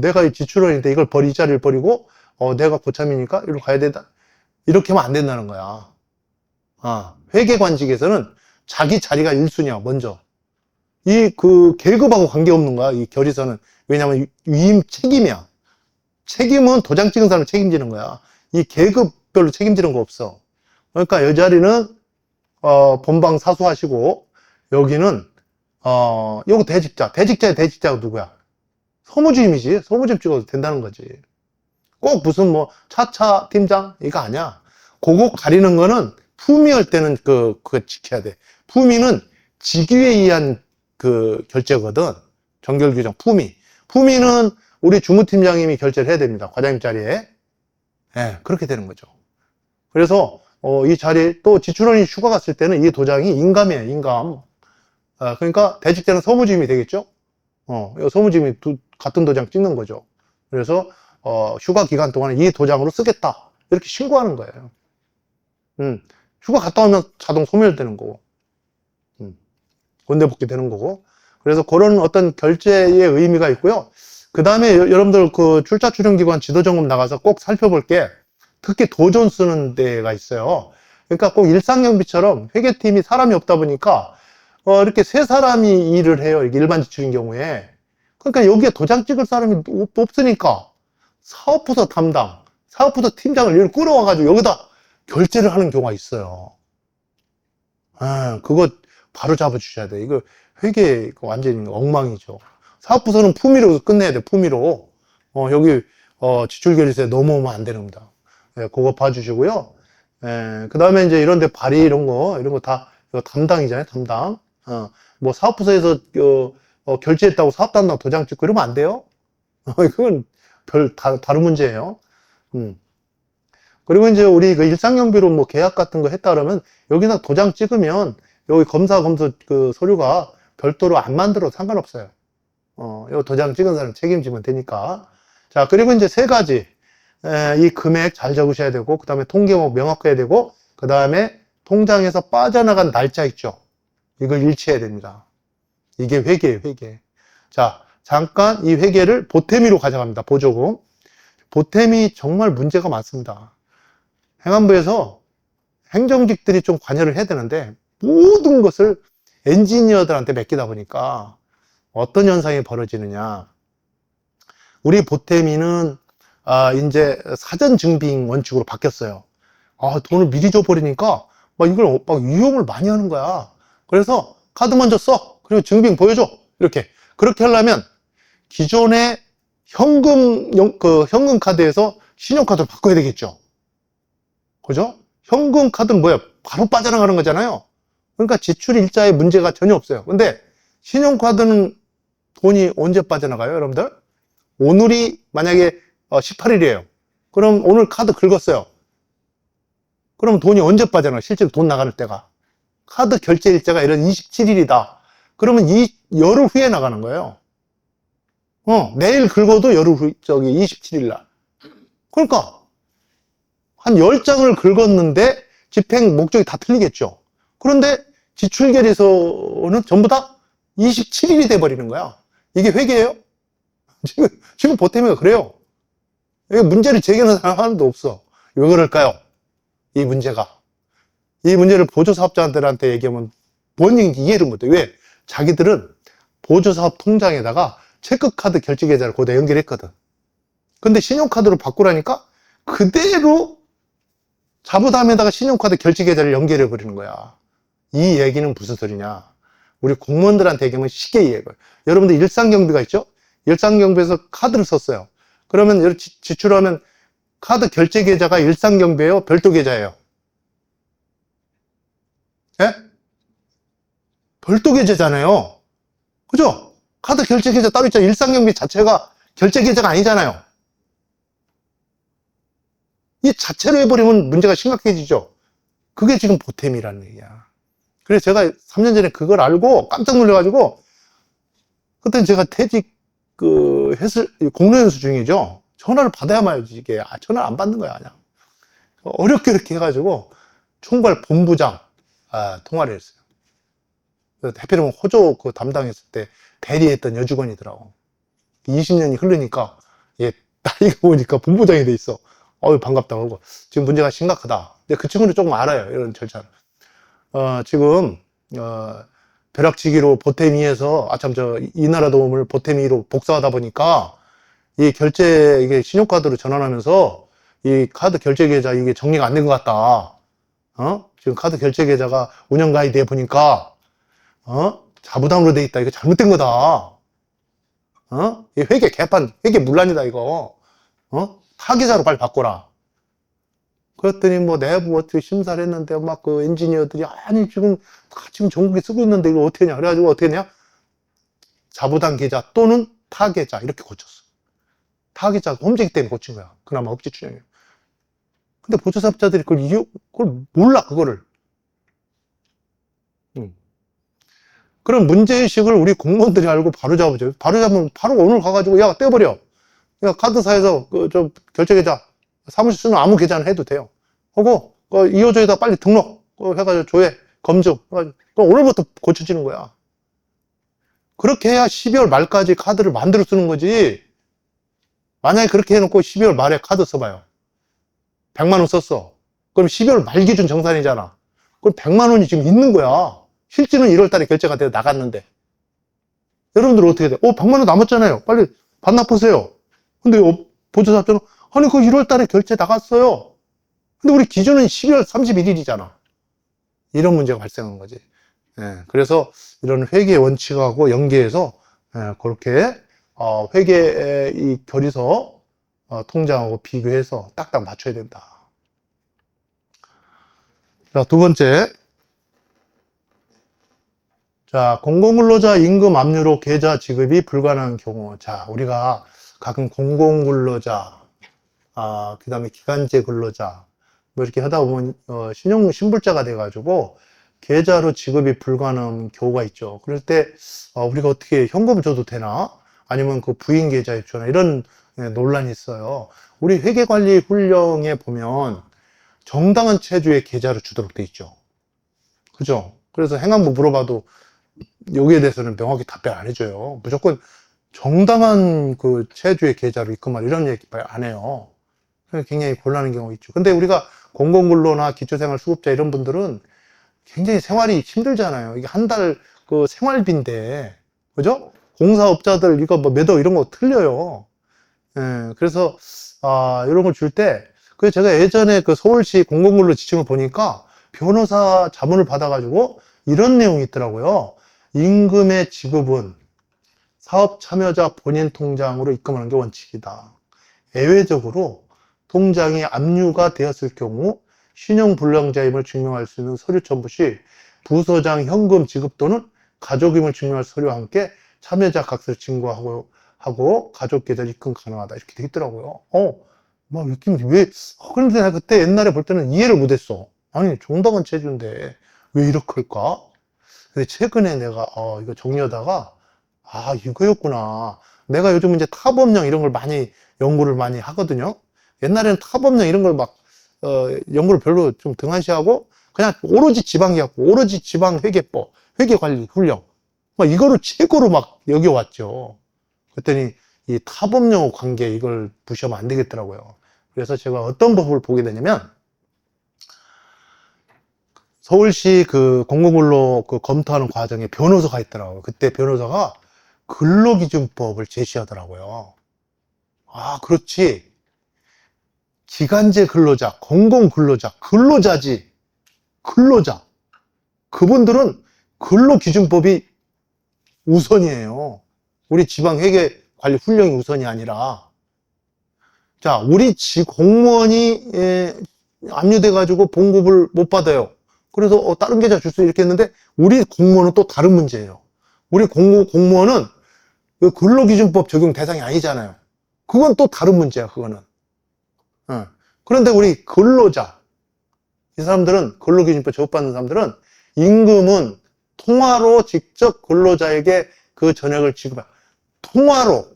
내가 이 지출원인데 이걸 이 자리를 버리고 내가 고참이니까 이리로 가야 된다. 이렇게 하면 안 된다는 거야. 회계관직에서는 자기 자리가 1순위야, 먼저. 그 계급하고 관계없는 거야, 이 결의서는. 왜냐면 위임 책임이야. 책임은 도장 찍은 사람을 책임지는 거야. 이 계급별로 책임지는 거 없어. 그러니까 이 자리는 본방 사수하시고, 여기는 요거 대직자의 대직자가 누구야? 소무주임이지. 소무주임 찍어도 된다는 거지. 꼭 무슨 뭐 차차 팀장 이거 아니야. 그거 가리는 거는 품위할 때는 그거 지켜야 돼. 품위는 직위에 의한 그 결제거든. 정결 규정 품위. 품위는 우리 주무팀장님이 결제를 해야 됩니다. 과장님 자리에. 예, 그렇게 되는 거죠. 그래서 이 자리에 또 지출원이 휴가 갔을 때는 이 도장이 인감이에요. 인감. 그러니까 대직자는 소무주임이 되겠죠. 소무주임이 같은 도장 찍는 거죠. 그래서 휴가 기간 동안에 이 도장으로 쓰겠다 이렇게 신고하는 거예요. 휴가 갔다 오면 자동 소멸되는 거고, 원대복귀 되는 거고. 그래서 그런 어떤 결제의 의미가 있고요. 그 다음에 여러분들 그 출자 출연기관 지도점검 나가서 꼭 살펴볼 게 특히 도전 쓰는 데가 있어요. 그러니까 꼭 일상경비처럼 회계팀이 사람이 없다 보니까 이렇게 세 사람이 일을 해요. 이게 일반 지출인 경우에. 그러니까 여기에 도장 찍을 사람이 없으니까 사업부서 담당, 사업부서 팀장을 여기 끌어와가지고 여기다 결제를 하는 경우가 있어요. 그거 바로 잡아주셔야 돼. 이거 회계 완전히 엉망이죠. 사업부서는 품위로 끝내야 돼. 품위로. 여기 지출결의서에 넘어오면 안 되는 겁니다. 그거 봐주시고요. 그 다음에 이제 이런데 발의 이런 거 다 담당이잖아요. 담당. 뭐 사업부서에서 결제했다고 사업담당 도장 찍고 이러면 안 돼요. 그건 다른 문제예요. 그리고 이제 우리 그 일상경비로 뭐 계약 같은 거 했다 그러면 여기다 도장 찍으면 여기 검사 그 서류가 별도로 안 만들어도 상관없어요. 요 도장 찍은 사람 책임지면 되니까. 자, 그리고 이제 세 가지. 이 금액 잘 적으셔야 되고, 그 다음에 통계목 명확해야 되고, 그 다음에 통장에서 빠져나간 날짜 있죠. 이걸 일치해야 됩니다. 이게 회계예요, 회계. 자, 잠깐 이 회계를 보태미로 가져갑니다. 보조금. 보탬이 정말 문제가 많습니다. 행안부에서 행정직들이 좀 관여를 해야 되는데 모든 것을 엔지니어들한테 맡기다 보니까 어떤 현상이 벌어지느냐. 우리 보탬이는 이제 사전 증빙 원칙으로 바뀌었어요. 돈을 미리 줘버리니까 막 이걸 막 유용을 많이 하는 거야. 그래서 카드 먼저 써. 그리고 증빙 보여줘. 이렇게. 그렇게 하려면 기존의 현금 카드에서 신용카드로 바꿔야 되겠죠. 그죠? 현금 카드는 뭐야? 바로 빠져나가는 거잖아요. 그러니까 지출 일자에 문제가 전혀 없어요. 근데 신용카드는 돈이 언제 빠져나가요, 여러분들? 오늘이 만약에 18일이에요. 그럼 오늘 카드 긁었어요. 그럼 돈이 언제 빠져나가요? 실제로 돈 나가는 때가. 카드 결제 일자가 이런 27일이다. 그러면 열흘 후에 나가는 거예요. 내일 긁어도 열흘 후, 27일 날. 그러니까, 한 10장을 긁었는데 집행 목적이 다 틀리겠죠. 그런데 지출결에서는 전부 다 27일이 돼버리는 거야. 이게 회계예요? 지금 보태미가 그래요. 이게 문제를 제기하는 사람 하나도 없어. 왜 그럴까요? 이 문제가. 이 문제를 보조사업자들한테 얘기하면 뭔 얘기인지 이해를 못해. 왜? 자기들은 보조사업 통장에다가 체크카드 결제계좌를 거기다 연결했거든. 근데 신용카드로 바꾸라니까 그대로 자부담에다가 신용카드 결제계좌를 연결해 버리는 거야. 이 얘기는 무슨 소리냐? 우리 공무원들한테 얘기하면 쉽게 이해해요. 여러분들 일상경비가 있죠? 일상경비에서 카드를 썼어요. 그러면 지출하면 카드 결제계좌가 일상경비예요? 별도 계좌예요? 예? 별도 계좌잖아요. 그죠? 카드 결제 계좌 따로 있잖아요. 일상경비 자체가 결제 계좌가 아니잖아요. 이 자체로 해버리면 문제가 심각해지죠. 그게 지금 보탬이라는 얘기야. 그래서 제가 3년 전에 그걸 알고 깜짝 놀래가지고, 그때 제가 퇴직, 공로연수 중이죠. 전화를 받아야만 하지, 이게. 전화를 안 받는 거야, 그냥. 어렵게 이렇게 해가지고, 총괄 본부장, 통화를 했어요. 하필이면 호조 담당했을 때 대리했던 여직원이더라고. 20년이 흐르니까, 얘, 나이가 보니까 본부장이 돼 있어. 반갑다고 하고. 지금 문제가 심각하다. 근데 그 친구는 조금 알아요, 이런 절차를. 지금, 벼락치기로 보탬이에서, 이 나라 도움을 보탬이로 복사하다 보니까, 이게 신용카드로 전환하면서, 이 카드 결제계좌 이게 정리가 안 된 것 같다. 지금 카드 결제계좌가 운영가이 돼 보니까, 자부담으로 돼 있다. 이거 잘못된 거다. 이 회계 문란이다, 이거. 타계좌로 빨리 바꿔라. 그랬더니 내부 어떻게 심사를 했는데 엔지니어들이 아니 지금 전국에 쓰고 있는데 이거 어떻게 하냐. 그래가지고 어떻게 했냐. 자부담 계좌 또는 타계좌 이렇게 고쳤어. 타계좌가 홈재기 때문에 고친 거야. 그나마 업체 추정이에요. 근데 보조사업자들이 그걸 몰라, 그거를. 그런 문제의식을 우리 공무원들이 알고 바로 잡으죠. 바로 잡으면 바로 오늘 가가지고 야 떼버려. 야 카드사에서 결제계좌 사무실 쓰는 아무 계좌는 해도 돼요. 하고 이호조에다 빨리 등록 해가지고 조회 검증 해가지고 오늘부터 고쳐지는 거야. 그렇게 해야 12월 말까지 카드를 만들어 쓰는 거지. 만약에 그렇게 해놓고 12월 말에 카드 써봐요. 100만 원 썼어. 그럼 12월 말 기준 정산이잖아. 그럼 100만 원이 지금 있는 거야. 실제는 1월 달에 결제가 돼서 나갔는데. 여러분들 어떻게 돼? 100만 원 남았잖아요. 빨리 반납하세요. 근데 보조사업자는 아니 그 1월 달에 결제 나갔어요. 근데 우리 기준은 12월 31일이잖아. 이런 문제가 발생한 거지. 그래서 이런 회계 원칙하고 연계해서 그렇게 회계 이 결의서 통장하고 비교해서 딱딱 맞춰야 된다. 자, 두 번째. 자, 공공근로자 임금 압류로 계좌 지급이 불가능한 경우. 자, 우리가 가끔 공공근로자, 그 다음에 기간제 근로자, 이렇게 하다 보면, 신불자가 돼가지고, 계좌로 지급이 불가능한 경우가 있죠. 그럴 때, 우리가 어떻게 현금 줘도 되나? 아니면 그 부인 계좌에 주나? 이런 논란이 있어요. 우리 회계관리 훈령에 보면, 정당한 체주의 계좌로 주도록 돼 있죠. 그죠? 그래서 행안부 물어봐도, 여기에 대해서는 명확히 답변 안 해줘요. 무조건 정당한 그 체주의 계좌로 입금할 이런 얘기 안 해요. 굉장히 곤란한 경우가 있죠. 근데 우리가 공공근로나 기초생활수급자 이런 분들은 굉장히 생활이 힘들잖아요. 이게 한 달 그 생활비인데, 그죠? 공사업자들 이거 매도 이런 거 틀려요. 그래서, 이런 걸 줄 때, 그래서 제가 예전에 그 서울시 공공근로 지침을 보니까 변호사 자문을 받아가지고 이런 내용이 있더라고요. 임금의 지급은 사업 참여자 본인 통장으로 입금하는 게 원칙이다. 예외적으로 통장이 압류가 되었을 경우 신용불량자임을 증명할 수 있는 서류 첨부 시 부서장 현금 지급 또는 가족임을 증명할 서류와 함께 참여자 값을 증거하고 가족 계좌 입금 가능하다. 이렇게 돼 있더라고요. 막 느낌이 왜, 그런데 내가 그때 옛날에 볼 때는 이해를 못했어. 아니, 정당한 체주인데 왜 이렇게 할까? 근데 최근에 내가, 이거 정리하다가, 이거였구나. 내가 요즘 이제 타법령 이런 걸 많이 연구를 많이 하거든요. 옛날에는 타법령 이런 걸 막, 연구를 별로 좀 등한시하고, 그냥 오로지 지방이었고, 오로지 지방회계법, 회계관리훈령. 막 이거를 최고로 막 여겨왔죠. 그랬더니 이 타법령 관계 이걸 무시하면 안 되겠더라고요. 그래서 제가 어떤 법을 보게 되냐면, 서울시 그 공공근로 그 검토하는 과정에 변호사가 있더라고요. 그때 변호사가 근로기준법을 제시하더라고요. 그렇지. 기간제 근로자, 공공근로자, 근로자지. 근로자. 그분들은 근로기준법이 우선이에요. 우리 지방회계관리 훈령이 우선이 아니라. 자, 우리 공무원이 압류돼가지고 봉급을 못 받아요. 그래서 다른 계좌 줄 수 이렇게 했는데 우리 공무원은 또 다른 문제예요. 우리 공무원은 그 근로기준법 적용 대상이 아니잖아요. 그건 또 다른 문제야, 그거는. 그런데 우리 근로자, 이 사람들은 근로기준법 적용받는 사람들은 임금은 통화로 직접 근로자에게 그 전액을 지급해. 통화로.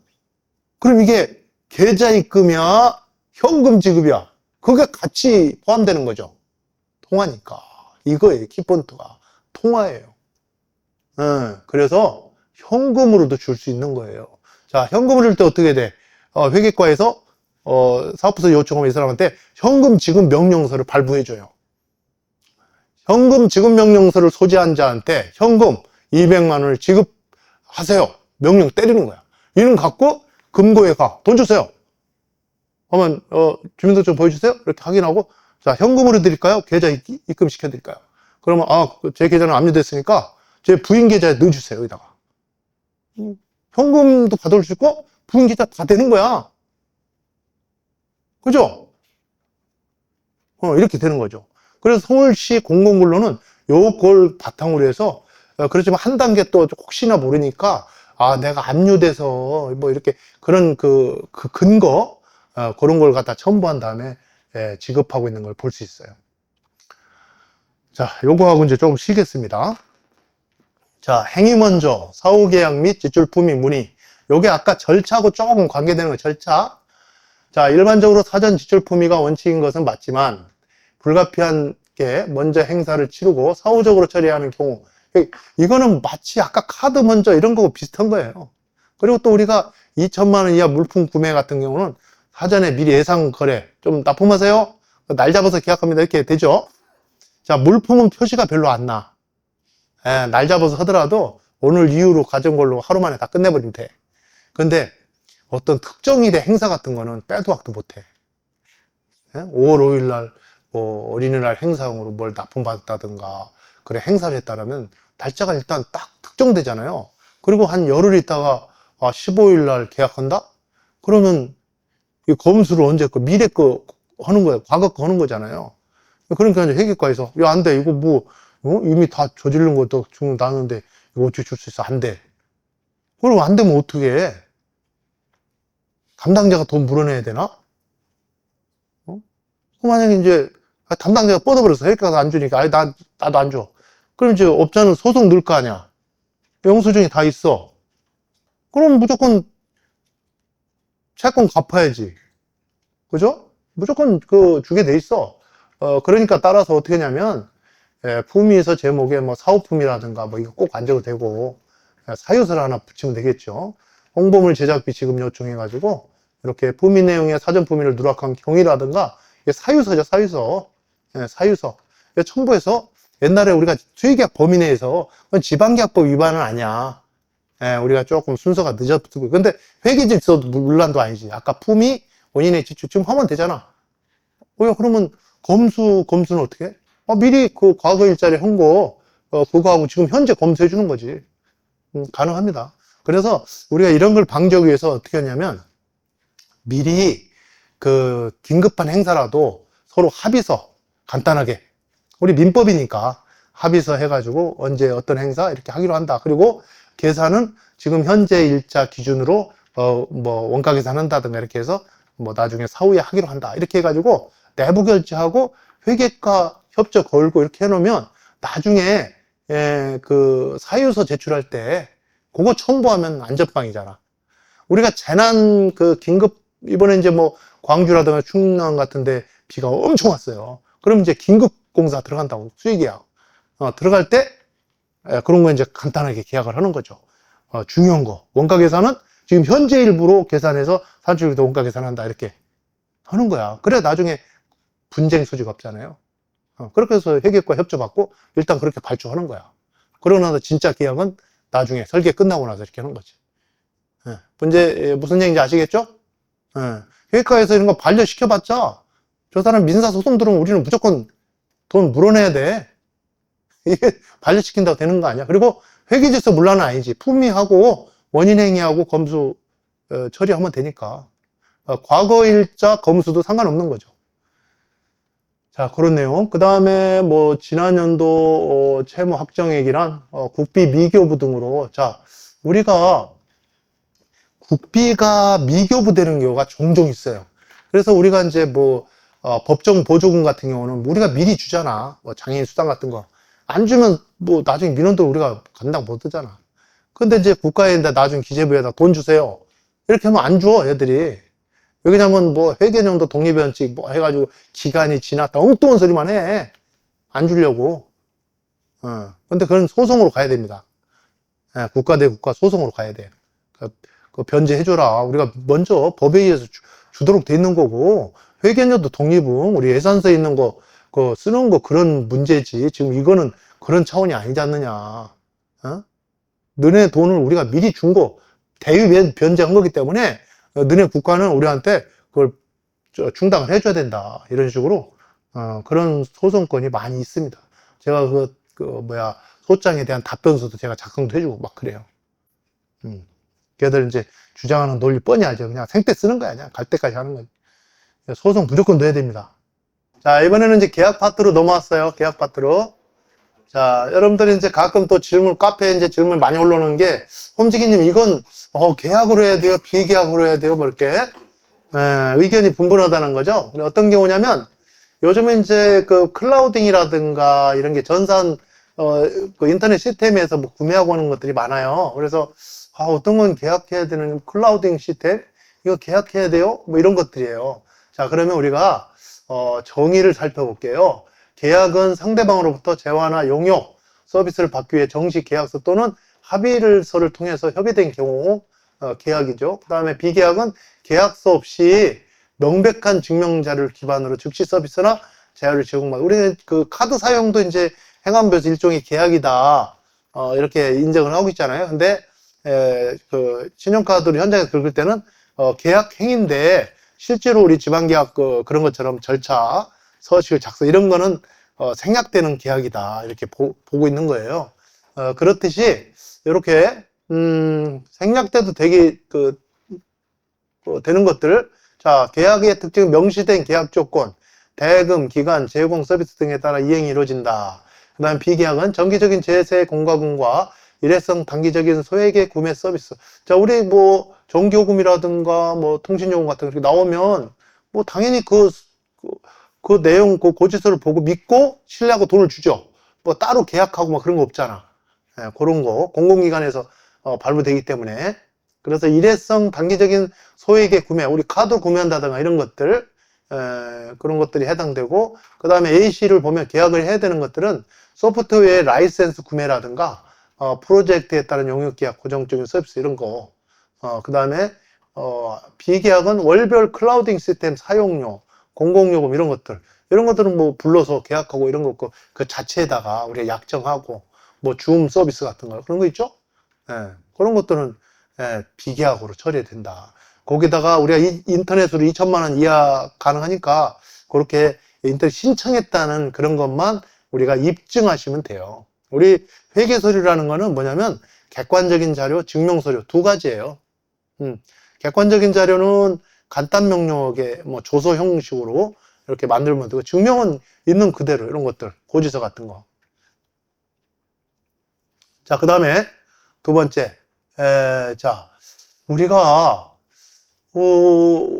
그럼 이게 계좌 입금이야? 현금 지급이야? 그게 같이 포함되는 거죠. 통화니까. 이거예요. 키포인트가. 통화예요. 그래서 현금으로도 줄 수 있는 거예요. 자, 현금을 줄 때 어떻게 돼? 회계과에서 사업부서 요청하면 이 사람한테 현금 지급 명령서를 발부해줘요. 현금 지급 명령서를 소지한 자한테 현금 200만 원을 지급하세요. 명령 때리는 거야. 이는 갖고 금고에 가. 돈 주세요. 그러면 주민등록증 보여주세요. 이렇게 확인하고, 자, 현금으로 드릴까요? 계좌 입금 시켜드릴까요? 그러면 제 계좌는 압류됐으니까 제 부인 계좌에 넣어주세요. 여기다가 현금도 받을 수 있고 부인 계좌 다 되는 거야. 그죠? 이렇게 되는 거죠. 그래서 서울시 공공근로는 요걸 바탕으로 해서, 그렇지만 한 단계 또 혹시나 모르니까, 내가 압류돼서 뭐 이렇게 그런 그 근거, 그런 걸 갖다 첨부한 다음에 지급하고 있는 걸 볼 수 있어요. 자, 요거하고 이제 조금 쉬겠습니다. 자, 행위 먼저, 사후계약 및 지출품위 문의. 요게 아까 절차하고 조금 관계되는 거, 절차. 자, 일반적으로 사전 지출품위가 원칙인 것은 맞지만, 불가피한 게 먼저 행사를 치르고 사후적으로 처리하는 경우, 이거는 마치 아까 카드 먼저 이런 거하고 비슷한 거예요. 그리고 또 우리가 2천만 원 이하 물품 구매 같은 경우는 사전에 미리 예상 거래, 좀 납품하세요? 날 잡아서 계약합니다. 이렇게 되죠. 자, 물품은 표시가 별로 안 나. 날 잡아서 하더라도 오늘 이후로 가져온 걸로 하루 만에 다 끝내버리면 돼. 근데 어떤 특정일의 행사 같은 거는 빼도 박도 못해. 5월 5일 날 뭐 어린이날 행사용으로 뭘 납품받았다든가, 그래, 행사를 했다라면 날짜가 일단 딱 특정되잖아요. 그리고 한 열흘 있다가 15일 날 계약한다? 그러면 이 검수를 언제 미래 거 하는 거예요. 과거 거 하는 거잖아요. 그러니까 이제 회계과에서 안 돼. 이거 뭐 이미 다 저지른 것도 증명 나는데 이거 어떻게 줄 수 있어? 안 돼. 그럼 안 되면 어떻게 해? 담당자가 돈 물어내야 되나? 만약에 이제 담당자가 뻗어버렸어. 회계과가 안 주니까 나도 안 줘. 그럼 이제 업자는 소송 넣을 거 아니야. 영수증이 다 있어. 그럼 무조건 채권 갚아야지. 그죠? 무조건 주게 돼 있어. 그러니까 따라서 어떻게 하냐면, 품위에서 제목에 뭐 사호품이라든가 뭐 이거 꼭 안 적어도 되고, 사유서를 하나 붙이면 되겠죠. 홍보물 제작비 지급 요청해가지고, 이렇게 품위 내용의 사전 품위를 누락한 경위라든가, 이게 사유서죠, 사유서. 사유서. 첨부해서 옛날에 우리가 수의계약 범위 내에서 지방계약법 위반은 아니야. 우리가 조금 순서가 늦었고. 근데 회계질서 문란도 아니지. 아까 품위, 원인의 지출 지금 하면 되잖아. 그러면 검수는 어떻게 해? 미리 그 과거 일자리 한 거, 그거하고 지금 현재 검수해 주는 거지. 가능합니다. 그래서 우리가 이런 걸 방지하기 위해서 어떻게 하냐면 미리 그 긴급한 행사라도 서로 합의서 간단하게, 우리 민법이니까 합의서 해가지고 언제 어떤 행사 이렇게 하기로 한다. 그리고 계산은 지금 현재 일자 기준으로 뭐 원가 계산한다든가 이렇게 해서 뭐 나중에 사후에 하기로 한다. 이렇게 해가지고 내부 결제하고 회계과 협조 걸고 이렇게 해놓으면 나중에 그 사유서 제출할 때 그거 첨부하면 안전빵이잖아. 우리가 재난 그 긴급 이번에 이제 뭐 광주라든가 충남 같은데 비가 엄청 왔어요. 그럼 이제 긴급 공사 들어간다고 수익이야. 들어갈 때 그런 거 이제 간단하게 계약을 하는 거죠. 중요한 거 원가 계산은 지금 현재 일부로 계산해서 산출비도 원가 계산한다 이렇게 하는 거야. 그래 나중에 분쟁 소지가 없잖아요. 그렇게 해서 회계과 협조받고 일단 그렇게 발주하는 거야. 그러고 나서 진짜 계약은 나중에 설계 끝나고 나서 이렇게 하는 거지. 문제 무슨 얘기인지 아시겠죠? 회계과에서 이런 거 반려시켜봤자 저 사람 민사소송 들어오면 우리는 무조건 돈 물어내야 돼. 이게 반려시킨다고 되는 거 아니야. 그리고 회계질서 문란은 아니지. 품위하고 원인행위하고 검수 처리하면 되니까 과거 일자 검수도 상관없는 거죠. 자, 그런 내용. 그 다음에 뭐 지난 연도 채무 확정액이란 국비 미교부 등으로, 자, 우리가 국비가 미교부 되는 경우가 종종 있어요. 그래서 우리가 이제 뭐 법정 보조금 같은 경우는 우리가 미리 주잖아. 뭐 장애인 수당 같은 거 안 주면 뭐 나중에 민원도 우리가 감당 못 하잖아. 근데 이제 국가에다 나중에 기재부에다 돈 주세요 이렇게 하면 안 줘, 애들이. 왜냐면 뭐 회계연도 독립원칙 뭐 해가지고 기간이 지났다 엉뚱한 소리만 해. 안 주려고. 근데 그건 소송으로 가야 됩니다. 국가 대 국가 소송으로 가야 돼. 그 변제해줘라. 우리가 먼저 법에 의해서 주도록 돼 있는 거고, 회계연도 독립은 우리 예산서에 있는 거 그 쓰는 거 그런 문제지. 지금 이거는 그런 차원이 아니지 않느냐. 너네 돈을 우리가 미리 준 거 대위 변제한 거기 때문에 너네 국가는 우리한테 그걸 충당을 해줘야 된다. 이런 식으로 그런 소송권이 많이 있습니다. 제가 소장에 대한 답변서도 제가 작성도 해주고 막 그래요. 걔들 이제 주장하는 논리 뻔히 알죠. 그냥 생떼 쓰는 거야. 그냥 갈 때까지 하는 거지. 소송 무조건 넣어야 됩니다. 자, 이번에는 이제 계약 파트로 넘어왔어요. 계약 파트로. 자, 여러분들이 이제 가끔 또 질문, 카페에 이제 질문 많이 올라오는 게, 홈지기님, 이건, 계약으로 해야 돼요? 비계약으로 해야 돼요? 뭐 이렇게, 의견이 분분하다는 거죠. 어떤 경우냐면, 요즘에 이제 그 클라우딩이라든가 이런 게 전산, 그 인터넷 시스템에서 뭐 구매하고 하는 것들이 많아요. 그래서, 어떤 건 계약해야 되는 클라우딩 시스템? 이거 계약해야 돼요? 뭐 이런 것들이에요. 자, 그러면 우리가, 정의를 살펴볼게요. 계약은 상대방으로부터 재화나 용역, 서비스를 받기 위해 정식 계약서 또는 합의서를 통해서 협의된 경우 계약이죠. 그 다음에 비계약은 계약서 없이 명백한 증명자를 기반으로 즉시 서비스나 재화를 제공받는. 우리는 그 카드 사용도 이제 행안부에서 일종의 계약이다 이렇게 인정을 하고 있잖아요. 근데 그 신용카드를 현장에서 긁을 때는 계약 행위인데 실제로 우리 지방계약 그런 것처럼 절차, 서식을 작성 이런 거는 생략되는 계약이다 이렇게 보고 있는 거예요. 그렇듯이 이렇게 생략돼도 되게 되는 것들, 자, 계약의 특징 명시된 계약 조건, 대금, 기간, 제공 서비스 등에 따라 이행이 이루어진다. 그 다음 비계약은 정기적인 제세 공과금과 일회성 단기적인 소액의 구매 서비스. 자, 우리 뭐 전기요금이라든가 뭐 통신요금 같은 거 이렇게 나오면 뭐 당연히 그 내용, 그 고지서를 보고 믿고 신뢰하고 돈을 주죠. 뭐 따로 계약하고 막 그런 거 없잖아. 그런 거 공공기관에서 발부되기 때문에. 그래서 일회성 단기적인 소액의 구매, 우리 카드 구매한다든가 이런 것들, 그런 것들이 해당되고, 그 다음에 AC를 보면 계약을 해야 되는 것들은 소프트웨어 라이센스 구매라든가 프로젝트에 따른 용역계약, 고정적인 서비스 이런 거. 그 다음에 비계약은 월별 클라우딩 시스템 사용료, 공공요금 이런 것들. 이런 것들은 뭐 불러서 계약하고 이런 거 그 자체에다가 우리가 약정하고 뭐 줌 서비스 같은 거 그런 거 있죠? 그런 것들은 비계약으로 처리된다. 거기다가 우리가 인터넷으로 2천만 원 이하 가능하니까 그렇게 인터넷 신청했다는 그런 것만 우리가 입증하시면 돼요. 우리 회계서류라는 거는 뭐냐면 객관적인 자료, 증명서류 두 가지예요. 객관적인 자료는 간단 명령어의 뭐 조서 형식으로 이렇게 만들면 되고, 증명은 있는 그대로 이런 것들, 고지서 같은 거. 자, 그 다음에 두 번째, 자, 우리가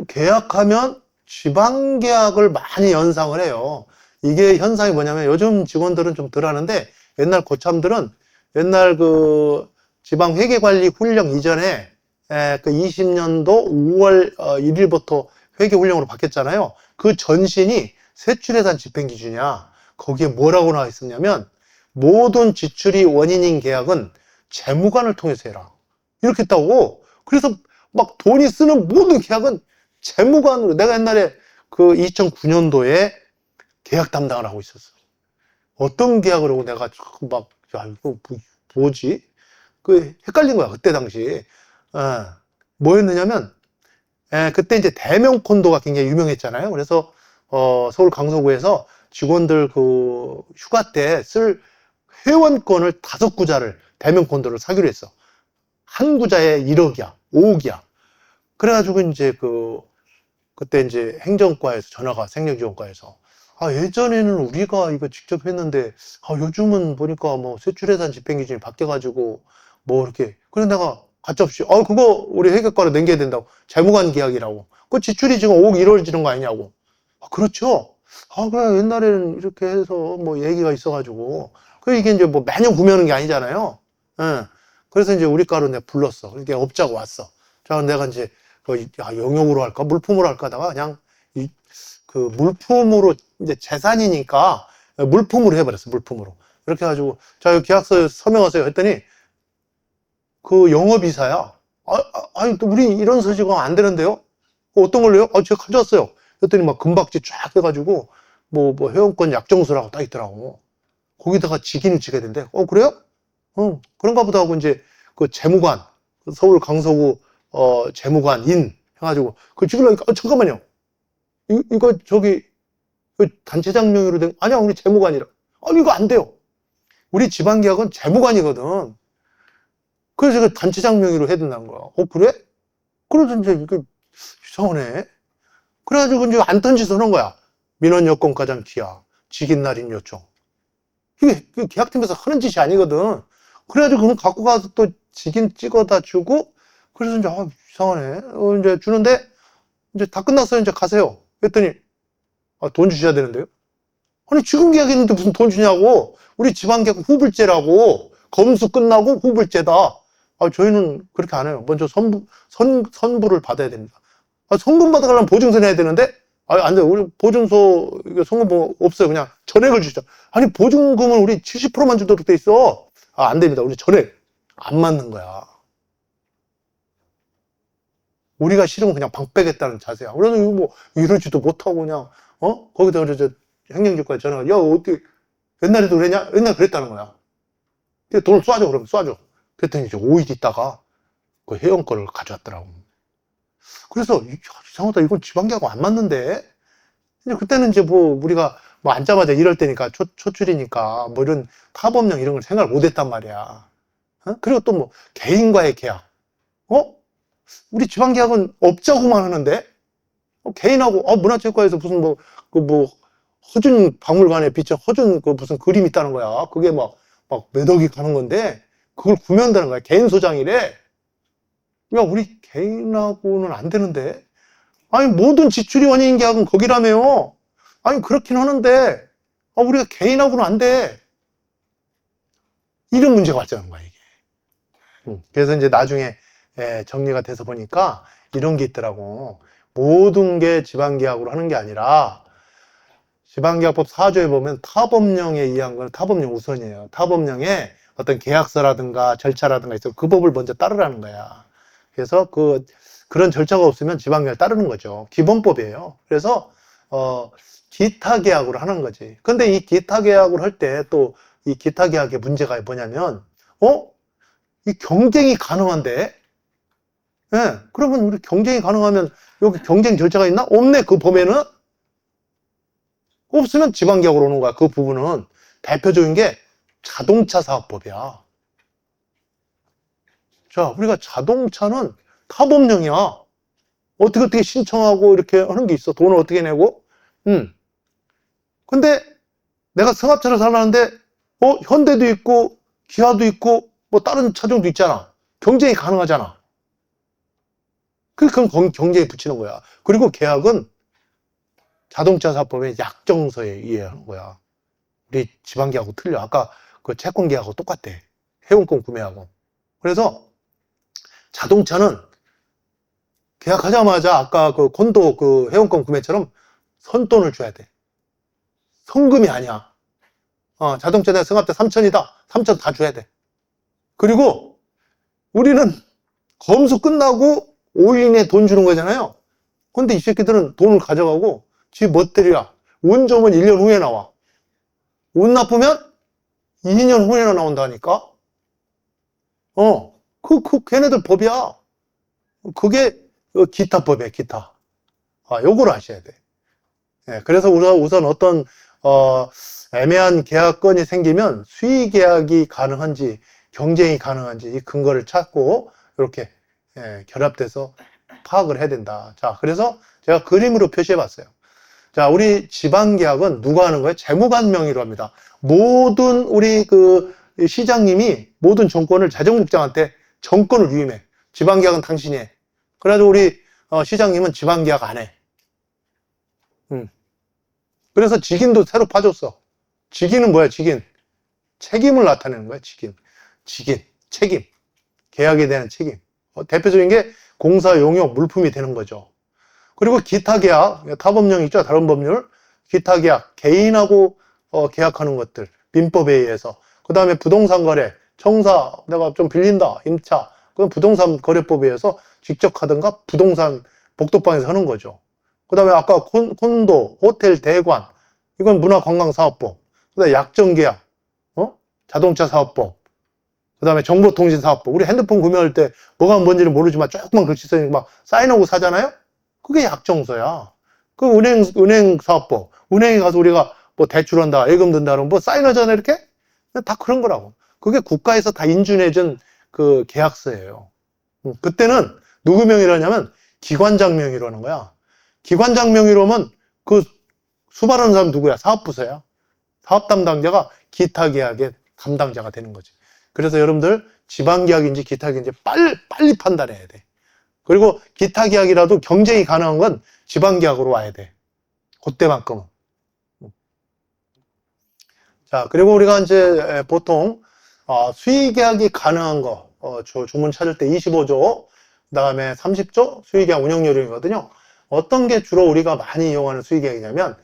계약하면 지방계약을 많이 연상을 해요. 이게 현상이 뭐냐면 요즘 직원들은 좀 덜 하는데 옛날 고참들은 옛날 그 지방회계관리훈령 이전에 그 20년도 5월 1일부터 회계훈령으로 바뀌었잖아요. 그 전신이 세출예산 집행기준이야. 거기에 뭐라고 나와 있었냐면 모든 지출이 원인인 계약은 재무관을 통해서 해라. 이렇게 했다고. 그래서 막 돈이 쓰는 모든 계약은 재무관으로. 내가 옛날에 그 2009년도에 계약 담당을 하고 있었어. 어떤 계약을 하고 내가 막, 야, 이거 뭐지? 그 헷갈린 거야. 그때 당시. 뭐였느냐면, 그때 이제 대명 콘도가 굉장히 유명했잖아요. 그래서, 서울 강서구에서 직원들 그 휴가 때 쓸 회원권을 5구자를 대명 콘도를 사기로 했어. 한 구자에 1억이야. 5억이야. 그래가지고 이제 그때 이제 행정과에서 전화가 생명지원과에서 예전에는 우리가 이거 직접 했는데 요즘은 보니까 뭐 세출예산 집행기준이 바뀌어가지고 뭐 이렇게 그래 내가 가짜없이 그거 우리 회계과로 넘겨야 된다고 재무관 계약이라고 그 지출이 지금 5억 1월 지는 거 아니냐고 그렇죠. 그래 옛날에는 이렇게 해서 뭐 얘기가 있어가지고 이게 이제 뭐 매년 구매하는 게 아니잖아요. 예. 그래서 이제 우리 과로 내가 불렀어. 그러니까 업자가 왔어. 자, 내가 이제 영역으로 할까 물품으로 할까 하다가 그냥 그 물품으로 이제 재산이니까 물품으로 해버렸어. 물품으로 이렇게 해가지고 자 계약서 서명하세요 했더니 그 영업이사야. 아니 또 우리 이런 서식은 안 되는데요. 어떤 걸로요? 제가 가져왔어요. 했더니 막 금박지 쫙 해가지고 뭐 회원권 약정서라고 딱 있더라고. 거기다가 직인을 찍어야 된대. 그래요? 그런가 보다 하고 이제 그 재무관 서울 강서구 재무관인 해가지고 그 찍으려니까 잠깐만요. 이거 저기 그 단체장 명의로 된 아니야 우리 재무관이라. 아니 이거 안 돼요. 우리 지방계약은 재무관이거든. 그래서 그 단체장 명의로 해야 된다는 거야. 그래? 그래서 이제 이거 이상하네. 그래가지고 이제 안 던지서 하는 거야. 민원 여건 가장 기하, 직인 날인 요청. 이게 계약팀에서 하는 짓이 아니거든. 그래가지고 그건 갖고 가서 또 직인 찍어다 주고 그래서 이제 이상하네. 이제 주는데 이제 다 끝났어요. 이제 가세요. 그랬더니 돈 주셔야 되는데요. 아니 지금 계약했는데 무슨 돈 주냐고. 우리 지방계약 후불제라고. 검수 끝나고 후불제다. 저희는 그렇게 안 해요. 먼저 선부를 받아야 됩니다. 성금 받아가려면 보증서 내야 되는데 안 돼요. 우리 보증서 성금 없어요. 그냥 전액을 주죠. 아니 보증금은 우리 70%만 주도록 돼 있어. 안 됩니다. 우리 전액 안 맞는 거야. 우리가 싫으면 그냥 방 빼겠다는 자세야. 그래서 뭐 이러지도 못하고 그냥 거기다 그래서 행정직과에 전화가 야 어떻게 옛날에도 그랬냐? 옛날 그랬다는 거야. 돈을 쏴줘 그러면 쏴줘. 그랬더니 이제 5일 있다가 그 회원권을 가져왔더라고. 그래서 이상하다. 이건 지방계약하고 안 맞는데. 이제 그때는 이제 뭐 우리가 뭐 앉자마자 이럴 때니까 초출이니까 뭐 이런 타법령 이런 걸 생각을 못했단 말이야. 그리고 또 뭐 개인과의 계약. 우리 지방계약은 업자고만 하는데 개인하고 문화체육관에서 무슨 허준 박물관에 비친 허준 그 무슨 그림 있다는 거야. 그게 막 몇 억이 가는 건데 그걸 구매한다는 거야. 개인 소장이래. 야 우리 개인하고는 안 되는데. 아니 모든 지출이 원인인 계약은 거기라며요. 아니 그렇긴 하는데 우리가 개인하고는 안 돼. 이런 문제가 왔다는 거야 이게. 그래서 이제 나중에 정리가 돼서 보니까 이런 게 있더라고. 모든 게 지방계약으로 하는 게 아니라 지방계약법 4조에 보면 타법령에 의한 건 타법령 우선이에요. 타법령에 어떤 계약서라든가 절차라든가 있어 그 법을 먼저 따르라는 거야. 그래서 그런 절차가 없으면 지방계약을 따르는 거죠. 기본법이에요. 그래서 기타 계약으로 하는 거지. 근데 이 기타 계약을 할 때 또 이 기타 계약의 문제가 뭐냐면 이 경쟁이 가능한데 그러면 우리 경쟁이 가능하면 여기 경쟁 절차가 있나? 없네. 그 범위는 없으면 지방계약으로 오는 거야. 그 부분은 대표적인 게 자동차 사업법이야. 자, 우리가 자동차는 타법령이야. 어떻게 신청하고 이렇게 하는 게 있어. 돈을 어떻게 내고. 근데 내가 승합차를 살라는데, 현대도 있고, 기아도 있고, 뭐 다른 차종도 있잖아. 경쟁이 가능하잖아. 그건 경쟁에 붙이는 거야. 그리고 계약은 자동차 사법의 약정서에 의해하는 거야. 우리 지방계약하고 틀려. 아까 그 채권 계약하고 똑같대. 회원권 구매하고. 그래서 자동차는 계약하자마자 아까 그 콘도 그 회원권 구매처럼 선돈을 줘야 돼. 성금이 아니야. 자동차 내가 승합차 3천이다. 3천 다 줘야 돼. 그리고 우리는 검수 끝나고 5일 이내에 돈 주는 거잖아요. 근데 이 새끼들은 돈을 가져가고 지 멋대로야. 운 좋으면 1년 후에 나와. 운 나쁘면 2년 후에 나온다니까? 걔네들 법이야. 그게 기타법이야, 기타. 요거를 아셔야 돼. 예, 그래서 우선 어떤, 애매한 계약건이 생기면 수의 계약이 가능한지, 경쟁이 가능한지 이 근거를 찾고, 이렇게, 결합돼서 파악을 해야 된다. 자, 그래서 제가 그림으로 표시해 봤어요. 자, 우리 지방계약은 누가 하는 거예요? 재무관 명의로 합니다. 모든 우리 그 시장님이 모든 정권을 재정국장한테 정권을 위임해. 지방계약은 당신이 해. 그래가지고 우리 시장님은 지방계약 안 해. 그래서 직인도 새로 파줬어. 직인은 뭐야, 직인? 책임을 나타내는 거야, 직인. 직인, 책임. 계약에 대한 책임. 대표적인 게 공사 용역 물품이 되는 거죠. 그리고 기타 계약, 타법령 있죠, 다른 법률. 기타 계약, 개인하고 계약하는 것들, 민법에 의해서. 그 다음에 부동산 거래, 청사, 내가 좀 빌린다, 임차. 그건 부동산 거래법에 의해서 직접 하든가 부동산 복도방에서 하는 거죠. 그 다음에 아까 콘도, 호텔, 대관, 이건 문화관광사업법. 그 다음에 약정계약, 자동차 사업법. 그 다음에 정보통신사업법. 우리 핸드폰 구매할 때 뭐가 뭔지는 모르지만 조금만 글씨 써있는 막 사인하고 사잖아요? 그게 약정서야. 그 은행 사업법. 은행에 가서 우리가 뭐 대출한다, 예금 든다, 그러면 뭐 사인하잖아, 이렇게? 다 그런 거라고. 그게 국가에서 다 인준해준 그 계약서예요. 그때는 누구 명의라냐면 기관장 명의로 하는 거야. 기관장 명의로 하면 그 수발하는 사람 누구야? 사업부서야. 사업 담당자가 기타 계약의 담당자가 되는 거지. 그래서 여러분들 지방계약인지 기타 계약인지 빨리 판단해야 돼. 그리고 기타 계약이라도 경쟁이 가능한 건 지방계약으로 와야 돼. 그때만큼은. 자, 그리고 우리가 이제 보통 수의계약이 가능한 거, 조문 찾을 때 25조, 그 다음에 30조 수의계약 운영요령이거든요. 어떤 게 주로 우리가 많이 이용하는 수의계약이냐면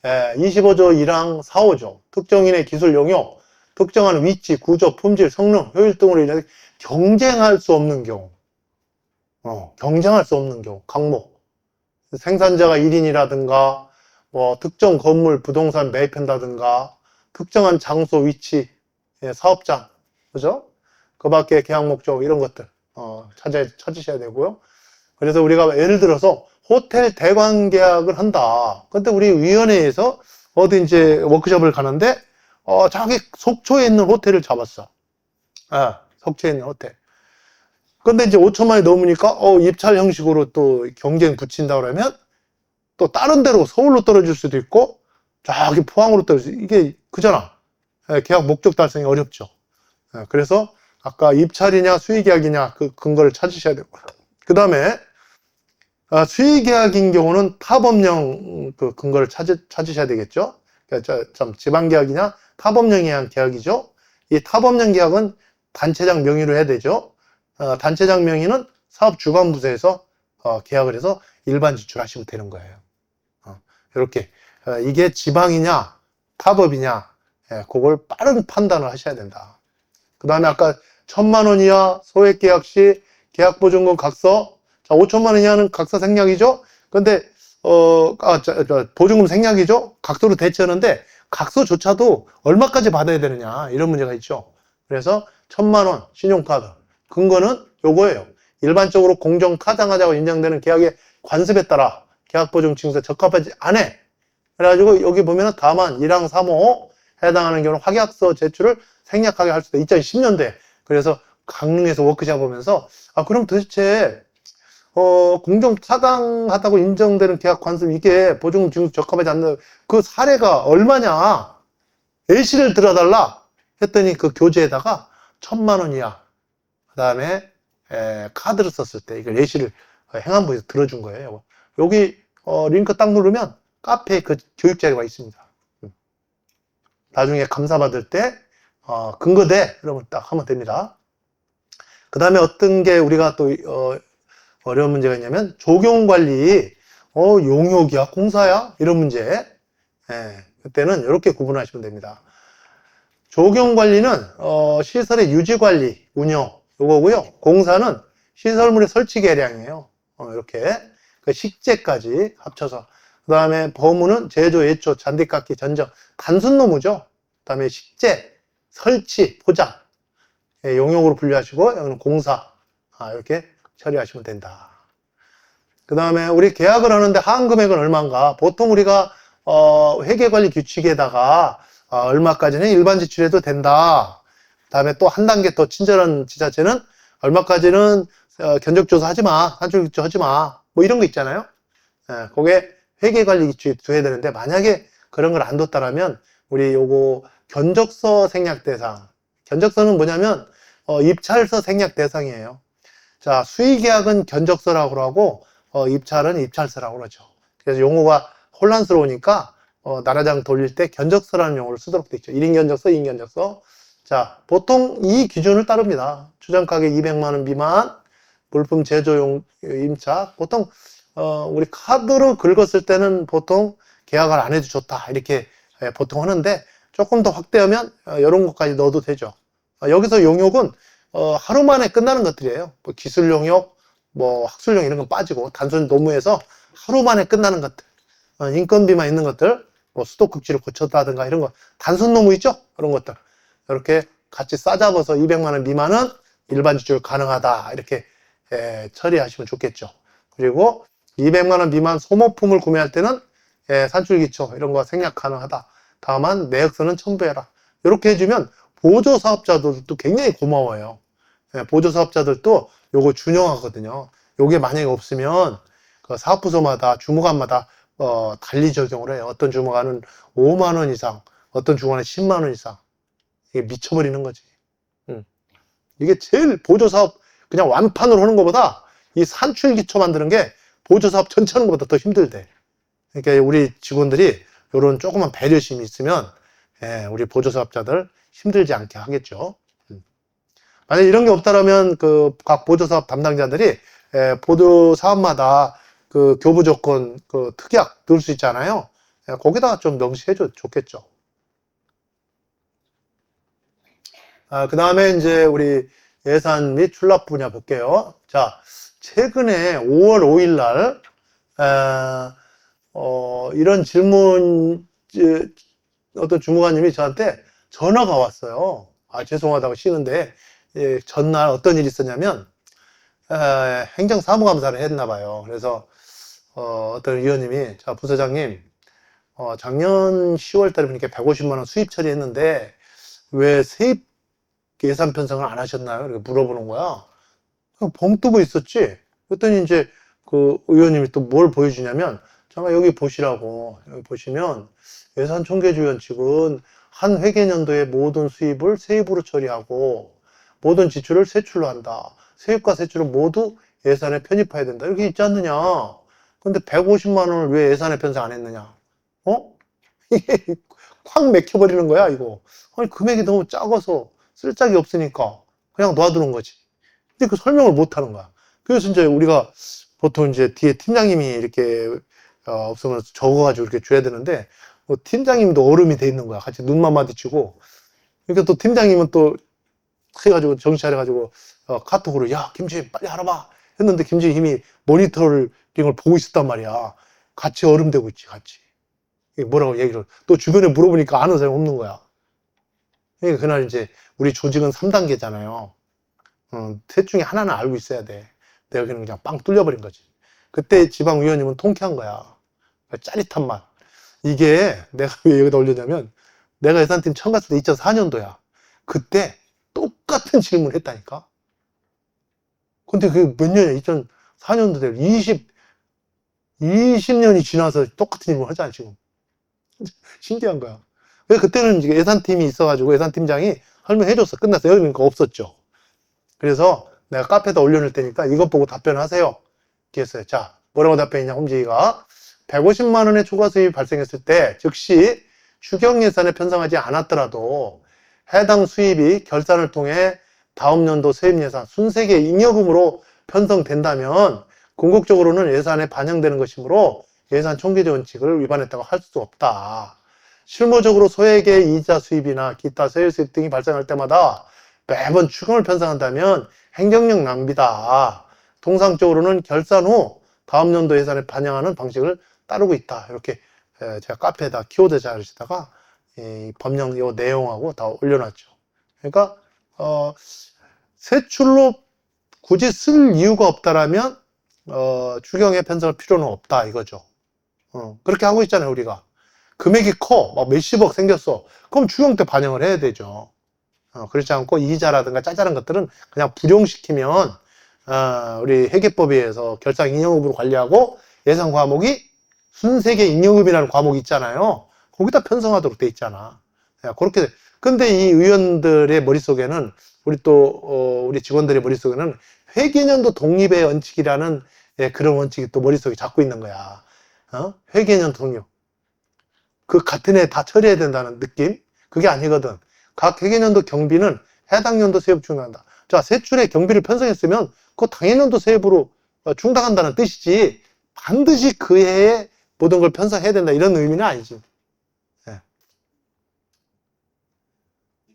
25조 1항 4, 5조 특정인의 기술 용역, 특정한 위치, 구조, 품질, 성능, 효율 등으로 인해 경쟁할 수 없는 경우, 경쟁할 수 없는 경우, 항목. 생산자가 1인이라든가, 뭐, 특정 건물, 부동산 매입한다든가, 특정한 장소, 위치, 사업장, 그죠? 그 밖에 계약 목적, 이런 것들, 찾으셔야 되고요. 그래서 우리가 예를 들어서 호텔 대관 계약을 한다. 근데 우리 위원회에서 어디 이제 워크숍을 가는데, 저기 속초에 있는 호텔을 잡았어. 속초에 있는 호텔. 근데 이제 5천만 원이 넘으니까 입찰 형식으로 또 경쟁 붙인다 그러면 또 다른 데로 서울로 떨어질 수도 있고 저기 포항으로 떨어질 수 이게 그잖아. 계약 목적 달성이 어렵죠. 그래서 아까 입찰이냐 수의계약이냐 그 근거를 찾으셔야 되고 그 다음에 수의계약인 경우는 타법령 그 근거를 찾으셔야 되겠죠. 그러니까 지방계약이냐 타법령에 의한 계약이죠. 이 타법령 계약은 단체장 명의로 해야 되죠. 단체장 명의는 사업주관부서에서 계약을 해서 일반 지출하시면 되는 거예요. 이렇게 이게 지방이냐 타법이냐 그걸 빠른 판단을 하셔야 된다. 그 다음에 아까 1,000만 원 이하 소액 계약 시 계약보증금 각서, 자 5천만 원 이하는 각서 생략이죠. 근데 보증금 생략이죠. 각서로 대체하는데 각서조차도 얼마까지 받아야 되느냐 이런 문제가 있죠. 그래서 1,000만 원 신용카드 근거는 요거예요. 일반적으로 공정타당하자고 인정되는 계약의 관습에 따라 계약보증 징수에 적합하지 않아. 그래가지고 여기 보면은 다만 1항 3호 해당하는 경우는 확약서 제출을 생략하게 할 수도 있다. 2010년도에. 그래서 강릉에서 워크샵 오면서, 그럼 도대체, 공정 타당하다고 인정되는 계약 관습, 이게 보증금 지급 적합하지 않는 그 사례가 얼마냐? 예시를 들어달라 했더니 그 교재에다가 1,000만 원 이하, 그 다음에 카드를 썼을 때 이걸 예시를 행안부에서 들어준 거예요. 여기 링크 딱 누르면 카페에 그 교육 자료가 있습니다. 나중에 감사받을 때 근거대 그러면 딱 하면 됩니다. 그 다음에 어떤 게 우리가 또 어려운 문제가 있냐면 조경관리, 용역이야 공사야 이런 문제. 그때는 이렇게 구분하시면 됩니다. 조경관리는 시설의 유지관리, 운영 요거고요. 공사는 시설물의 설치 계량이에요. 이렇게 그 식재까지 합쳐서. 그 다음에 보무는 제조, 예초, 잔디깎기, 전정, 단순 노무죠. 그 다음에 식재, 설치, 포장, 용역으로 분류하시고 여기는 공사 이렇게 처리하시면 된다. 그 다음에 우리 계약을 하는데 하한 금액은 얼마인가? 보통 우리가 회계관리 규칙에다가 얼마까지는 일반 지출해도 된다. 그 다음에 또 한 단계 더 친절한 지자체는 얼마까지는 견적조사 하지 마, 산출규칙 하지 마, 뭐 이런 거 있잖아요. 그게 회계관리 규칙에 둬야 되는데 만약에 그런 걸 안 뒀다라면 우리 요거 견적서 생략 대상. 견적서는 뭐냐면 입찰서 생략 대상이에요. 자, 수의계약은 견적서라고 하고 입찰은 입찰서라고 그러죠. 그래서 용어가 혼란스러우니까 나라장 돌릴 때 견적서라는 용어를 쓰도록 돼 있죠. 1인 견적서, 2인 견적서. 자, 보통 이 기준을 따릅니다. 추정가격 200만 원 미만, 물품 제조용 임차. 보통 우리 카드로 긁었을 때는 보통 계약을 안 해도 좋다 이렇게 보통 하는데 조금 더 확대하면 이런 것까지 넣어도 되죠. 여기서 용역은 하루 만에 끝나는 것들이에요. 뭐 기술 용역, 뭐 학술 용역 이런 건 빠지고 단순 노무에서 하루 만에 끝나는 것들, 인건비만 있는 것들, 뭐 수도꼭지를 고쳤다든가 이런 거 단순 노무 있죠? 그런 것들 이렇게 같이 싸잡아서 200만 원 미만은 일반 지출 가능하다 이렇게 처리하시면 좋겠죠. 그리고 200만 원 미만 소모품을 구매할 때는 산출기초 이런 거 생략 가능하다. 다만 내역서는 첨부해라. 이렇게 해주면 보조사업자들도 굉장히 고마워요. 보조사업자들도 요거 준용하거든요. 요게 만약에 없으면 그 사업부서마다 주무관마다 달리 적용을 해요. 어떤 주무관은 5만 원 이상, 어떤 주무관은 10만 원 이상. 이게 미쳐버리는 거지. 이게 제일 보조사업 그냥 완판으로 하는 것보다 이 산출기초 만드는 게 보조사업 전체 하는 것보다 더 힘들대. 그러니까 우리 직원들이 이런 조그만 배려심이 있으면 우리 보조사업자들 힘들지 않게 하겠죠. 만약 이런 게 없다라면 그 각 보조사업 담당자들이 보조사업마다 그 교부조건 그 특약 넣을 수 있잖아요. 거기다가 좀 명시해줘 좋겠죠. 그 다음에 이제 우리 예산 및 출납 분야 볼게요. 자, 최근에 5월 5일 날 이런 질문 어떤 주무관님이 저한테 전화가 왔어요. 죄송하다고 쉬는데 전날 어떤 일이 있었냐면 행정사무감사를 했나 봐요. 그래서 어떤 위원님이 자 부서장님 작년 10월 달에 보니까 150만 원 수입 처리했는데 왜 세입 예산 편성을 안 하셨나요? 이렇게 물어보는 거야. 그냥 벙 뜨고 있었지. 그랬더니 이제 그 의원님이 또 뭘 보여주냐면 잠깐 여기 보시라고. 여기 보시면 예산총계주연 측은 한 회계년도의 모든 수입을 세입으로 처리하고 모든 지출을 세출로 한다. 세입과 세출을 모두 예산에 편입해야 된다. 이렇게 있지 않느냐. 근데 150만 원을 왜 예산에 편성 안 했느냐. 이게 콱 맥혀버리는 거야, 이거. 아니, 금액이 너무 작아서 쓸 짝이 없으니까 그냥 놔두는 거지. 근데 그 설명을 못 하는 거야. 그래서 이제 우리가 보통 이제 뒤에 팀장님이 이렇게 없으면 적어가지고 이렇게 줘야 되는데 팀장님도 얼음이 돼 있는 거야. 같이 눈만 마주치고. 그러니까 또 팀장님은 또 해가지고 정신 차려가지고 카톡으로 야 김주임 빨리 알아봐 했는데 김주임이 모니터링을 보고 있었단 말이야. 같이 얼음되고 있지 같이. 뭐라고 얘기를 또 주변에 물어보니까 아는 사람이 없는 거야. 그러니까 그날 이제 우리 조직은 3단계잖아요. 셋 중에 하나는 알고 있어야 돼. 내가 여기는 그냥 빵 뚫려버린 거지. 그때 지방위원님은 통쾌한 거야. 짜릿한 맛. 이게 내가 왜 여기다 올렸냐면 내가 예산팀 처음 갔을 때 2004년도야. 그때 똑같은 질문을 했다니까. 근데 그게 몇 년이야? 2004년도 되고 20년이 지나서 똑같은 일을 하잖아, 지금. 신기한 거야. 왜 그때는 이제 예산팀이 있어가지고 예산팀장이 설명해줬어. 끝났어. 여기는 그거 없었죠. 그래서 내가 카페에다 올려놓을 테니까 이것 보고 답변하세요. 이렇게 했어요. 자, 뭐라고 답변했냐, 홈지기가. 150만 원의 추가 수입이 발생했을 때 즉시 추경 예산에 편성하지 않았더라도 해당 수입이 결산을 통해 다음 연도 세입 예산 순세계 잉여금으로 편성된다면 궁극적으로는 예산에 반영되는 것이므로 예산 총계제 원칙을 위반했다고 할 수 없다. 실무적으로 소액의 이자 수입이나 기타 세일 수입 등이 발생할 때마다 매번 추경을 편성한다면 행정력 낭비다. 통상적으로는 결산 후 다음 연도 예산에 반영하는 방식을 따르고 있다. 이렇게 제가 카페에다 키워드 자료에다가 이 법령 요 내용하고 다 올려놨죠. 그러니까 세출로 굳이 쓸 이유가 없다라면 추경에 편성할 필요는 없다 이거죠. 그렇게 하고 있잖아요, 우리가. 금액이 커, 막 몇십억 생겼어. 그럼 추경 때 반영을 해야 되죠. 그렇지 않고 이자라든가 짜잘한 것들은 그냥 불용시키면 우리 회계법에 의해서 결산 잉여금으로 관리하고 예산 과목이 순세계 잉여금이라는 과목이 있잖아요. 거기다 편성하도록 돼 있잖아. 그렇게. 근데 이 의원들의 머릿속에는 우리 또 우리 직원들의 머릿속에는 회계연도 독립의 원칙이라는 그런 원칙이 또 머릿속에 잡고 있는 거야. 회계연도 독립. 그 같은 해 다 처리해야 된다는 느낌? 그게 아니거든. 각 회계연도 경비는 해당 연도 세입 중단한다. 자, 세출에 경비를 편성했으면 그거 당해년도 세입으로 충당한다는 뜻이지 반드시 그 해에 모든 걸 편성해야 된다 이런 의미는 아니지. 네.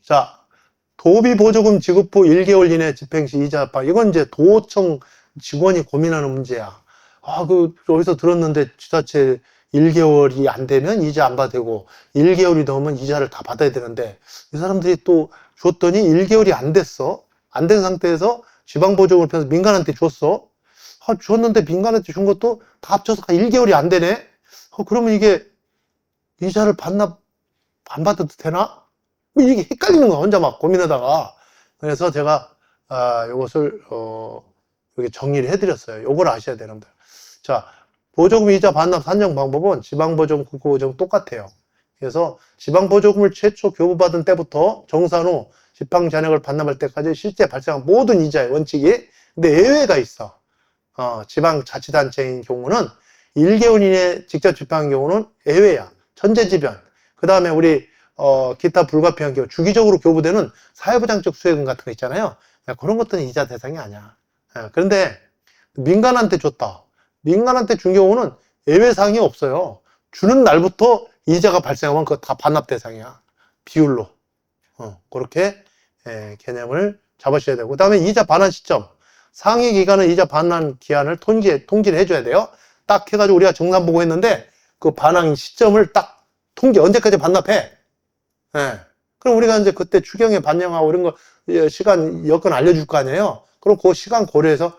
자, 도비 보조금 지급 후 1개월 이내 집행 시 이자 압박. 이건 이제 도청 직원이 고민하는 문제야. 어디서 들었는데 지자체 1개월이 안 되면 이자 안 받아도 되고 1개월이 넘으면 이자를 다 받아야 되는데 이 사람들이 또 줬더니 1개월이 안 됐어. 안 된 상태에서 지방보조금을 펴서 민간한테 줬어. 줬는데 민간한테 준 것도 다 합쳐서 1개월이 안 되네. 그러면 이게 이자를 안 받아도 되나? 이게 헷갈리는 거야. 혼자 막 고민하다가. 그래서 제가 이것을 여기 정리를 해드렸어요. 요걸 아셔야 되는데. 자, 보조금 이자 반납 산정 방법은 지방보조금, 국고보조금 똑같아요. 그래서 지방보조금을 최초 교부받은 때부터 정산 후 지방잔액을 반납할 때까지 실제 발생한 모든 이자의 원칙이, 근데 예외가 있어. 지방자치단체인 경우는 1개월 이내 직접 집행한 경우는 예외야. 천재지변. 그 다음에 우리 기타 불가피한 경우 주기적으로 교부되는 사회보장적 수혜금 같은 거 있잖아요. 그런 것들은 이자 대상이 아니야. 그런데 민간한테 줬다. 민간한테 준 경우는 예외사항이 없어요. 주는 날부터 이자가 발생하면 그거 다 반납 대상이야. 비율로. 그렇게 개념을 잡으셔야 되고, 그 다음에 이자 반환 시점. 상위 기간은 이자 반환 기한을 통지를 해줘야 돼요. 딱 해가지고 우리가 정산 보고했는데 그 반환 시점을 딱 언제까지 반납해. 그럼 우리가 이제 그때 추경에 반영하고 이런 거 시간 여건 알려줄 거 아니에요. 그럼 그 시간 고려해서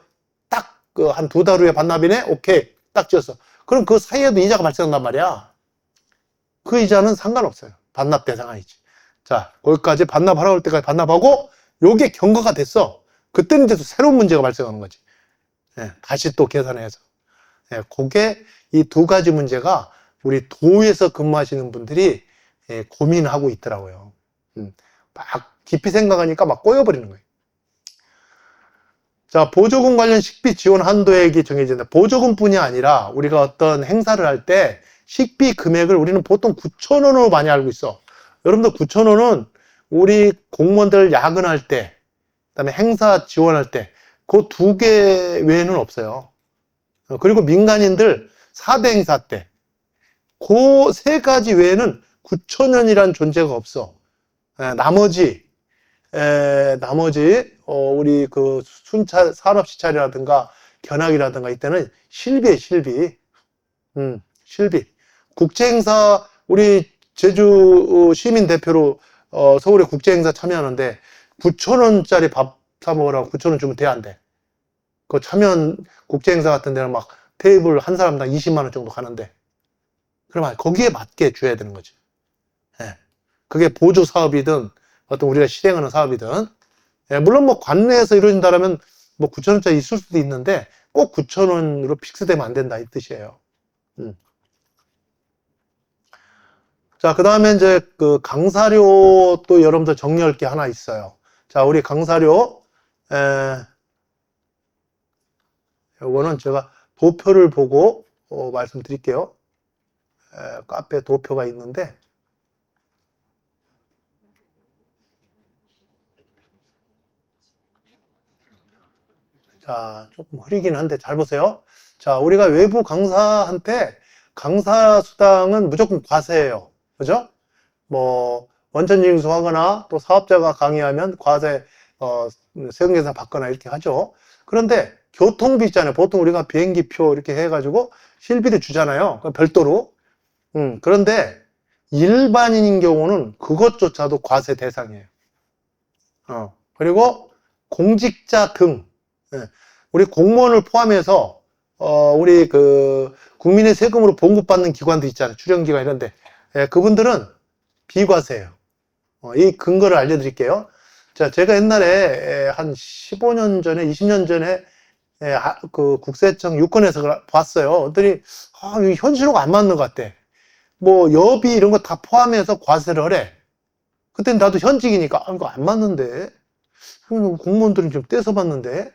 딱 그 한 2달 후에 반납이네? 오케이. 딱 지었어. 그럼 그 사이에도 이자가 발생한단 말이야. 그 이자는 상관없어요. 반납 대상 아니지. 자, 거기까지 반납하라고 할 때까지 반납하고 요게 경과가 됐어. 그때는 이제 또 새로운 문제가 발생하는 거지. 다시 또 계산해서. 그게 이 두 가지 문제가 우리 도에서 근무하시는 분들이 고민하고 있더라고요. 막 깊이 생각하니까 막 꼬여버리는 거예요. 자, 보조금 관련 식비 지원 한도액이 정해진다. 보조금뿐이 아니라 우리가 어떤 행사를 할 때 식비 금액을 우리는 보통 9,000원으로 많이 알고 있어. 여러분들 9,000원은 우리 공무원들 야근할 때, 그다음에 행사 지원할 때, 그 두 개 외에는 없어요. 그리고 민간인들 4대 행사 때, 그 세 가지 외에는 9,000원이라는 존재가 없어. 나머지 우리 그 순차 산업시찰이라든가 견학이라든가 이때는 실비에 실비. 실비. 국제행사 우리 제주 시민 대표로 서울에 국제행사 참여하는데 9,000원짜리 밥 사 먹으라고 9,000원 주면 돼, 안 돼? 그 참여한 국제행사 같은 데는 막 테이블 한 사람당 20만 원 정도 가는데 그러면 거기에 맞게 줘야 되는 거지. 그게 보조 사업이든 어떤 우리가 실행하는 사업이든, 물론 뭐 관내에서 이루어진다면 뭐 9,000원짜리 있을 수도 있는데 꼭 9,000원으로 픽스되면 안 된다 이 뜻이에요. 자, 그 다음에 이제 그 강사료 또 여러분들 정리할 게 하나 있어요. 자, 우리 강사료, 요거는 제가 도표를 보고 말씀드릴게요. 카페 도표가 있는데, 자, 조금 흐리긴 한데 잘 보세요. 자, 우리가 외부 강사한테 강사 수당은 무조건 과세예요. 그죠? 뭐 원천 징수하거나 또 사업자가 강의하면 과세 세금 계산 받거나 이렇게 하죠. 그런데 교통비 있잖아요. 보통 우리가 비행기표 이렇게 해가지고 실비를 주잖아요. 별도로. 그런데 일반인인 경우는 그것조차도 과세 대상이에요. 그리고 공직자 등, 예, 우리 공무원을 포함해서 우리 그 국민의 세금으로 봉급받는 기관도 있잖아요. 출연기관 이런데, 예, 그분들은 비과세예요. 이 근거를 알려드릴게요. 자, 제가 옛날에 한 15년 전에, 20년 전에 그 국세청 유권에서 봤어요. 그랬더니 이 현실하고 안 맞는 것 같아. 뭐 여비 이런 거 다 포함해서 과세를 하래. 그때 나도 현직이니까 이거 안 맞는데. 공무원들은 좀 떼서 받는데.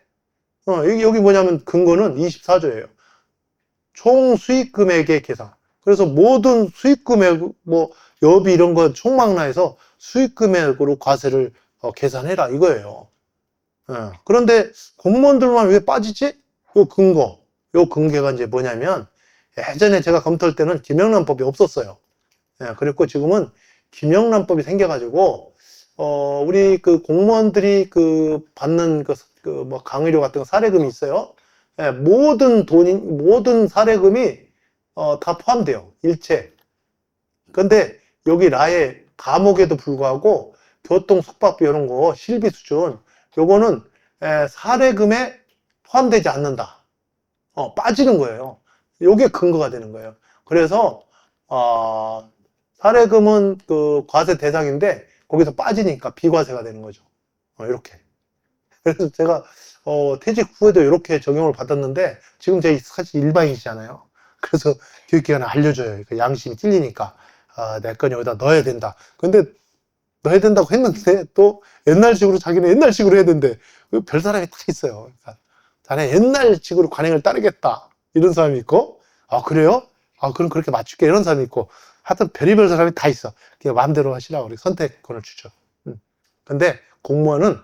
여기 뭐냐면 근거는 24조예요. 총 수익 금액의 계산. 그래서 모든 수익 금액, 뭐 여비 이런 거 총망라해서 수익 금액으로 과세를 계산해라 이거예요. 그런데 공무원들만 왜 빠지지? 요 근거. 요 근거가 이제 뭐냐면 예전에 제가 검토할 때는 김영란법이 없었어요. 그랬고 지금은 김영란법이 생겨가지고 우리 그 공무원들이 그 받는 뭐 강의료 같은 거 사례금이 있어요. 모든 사례금이 다 포함돼요. 일체. 근데 여기 라에 과목에도 불구하고 교통 숙박비 이런 거 실비 수준 요거는 사례금에 포함되지 않는다. 빠지는 거예요. 요게 근거가 되는 거예요. 그래서 사례금은 그 과세 대상인데 거기서 빠지니까 비과세가 되는 거죠. 이렇게. 그래서 제가 퇴직 후에도 이렇게 적용을 받았는데 지금 제 사실 일반인이잖아요. 그래서 교육기관에 알려줘요. 그 양심이 찔리니까 내 건 여기다 넣어야 된다. 근데 넣어야 된다고 했는데 또 옛날식으로 자기는 옛날식으로 해야 된대. 별 사람이 다 있어요. 그러니까 자네 옛날식으로 관행을 따르겠다 이런 사람이 있고, 그래요? 그럼 그렇게 맞출게 이런 사람이 있고, 하여튼 별의별 사람이 다 있어. 그냥 마음대로 하시라고 우리 선택권을 주죠. 근데 공무원은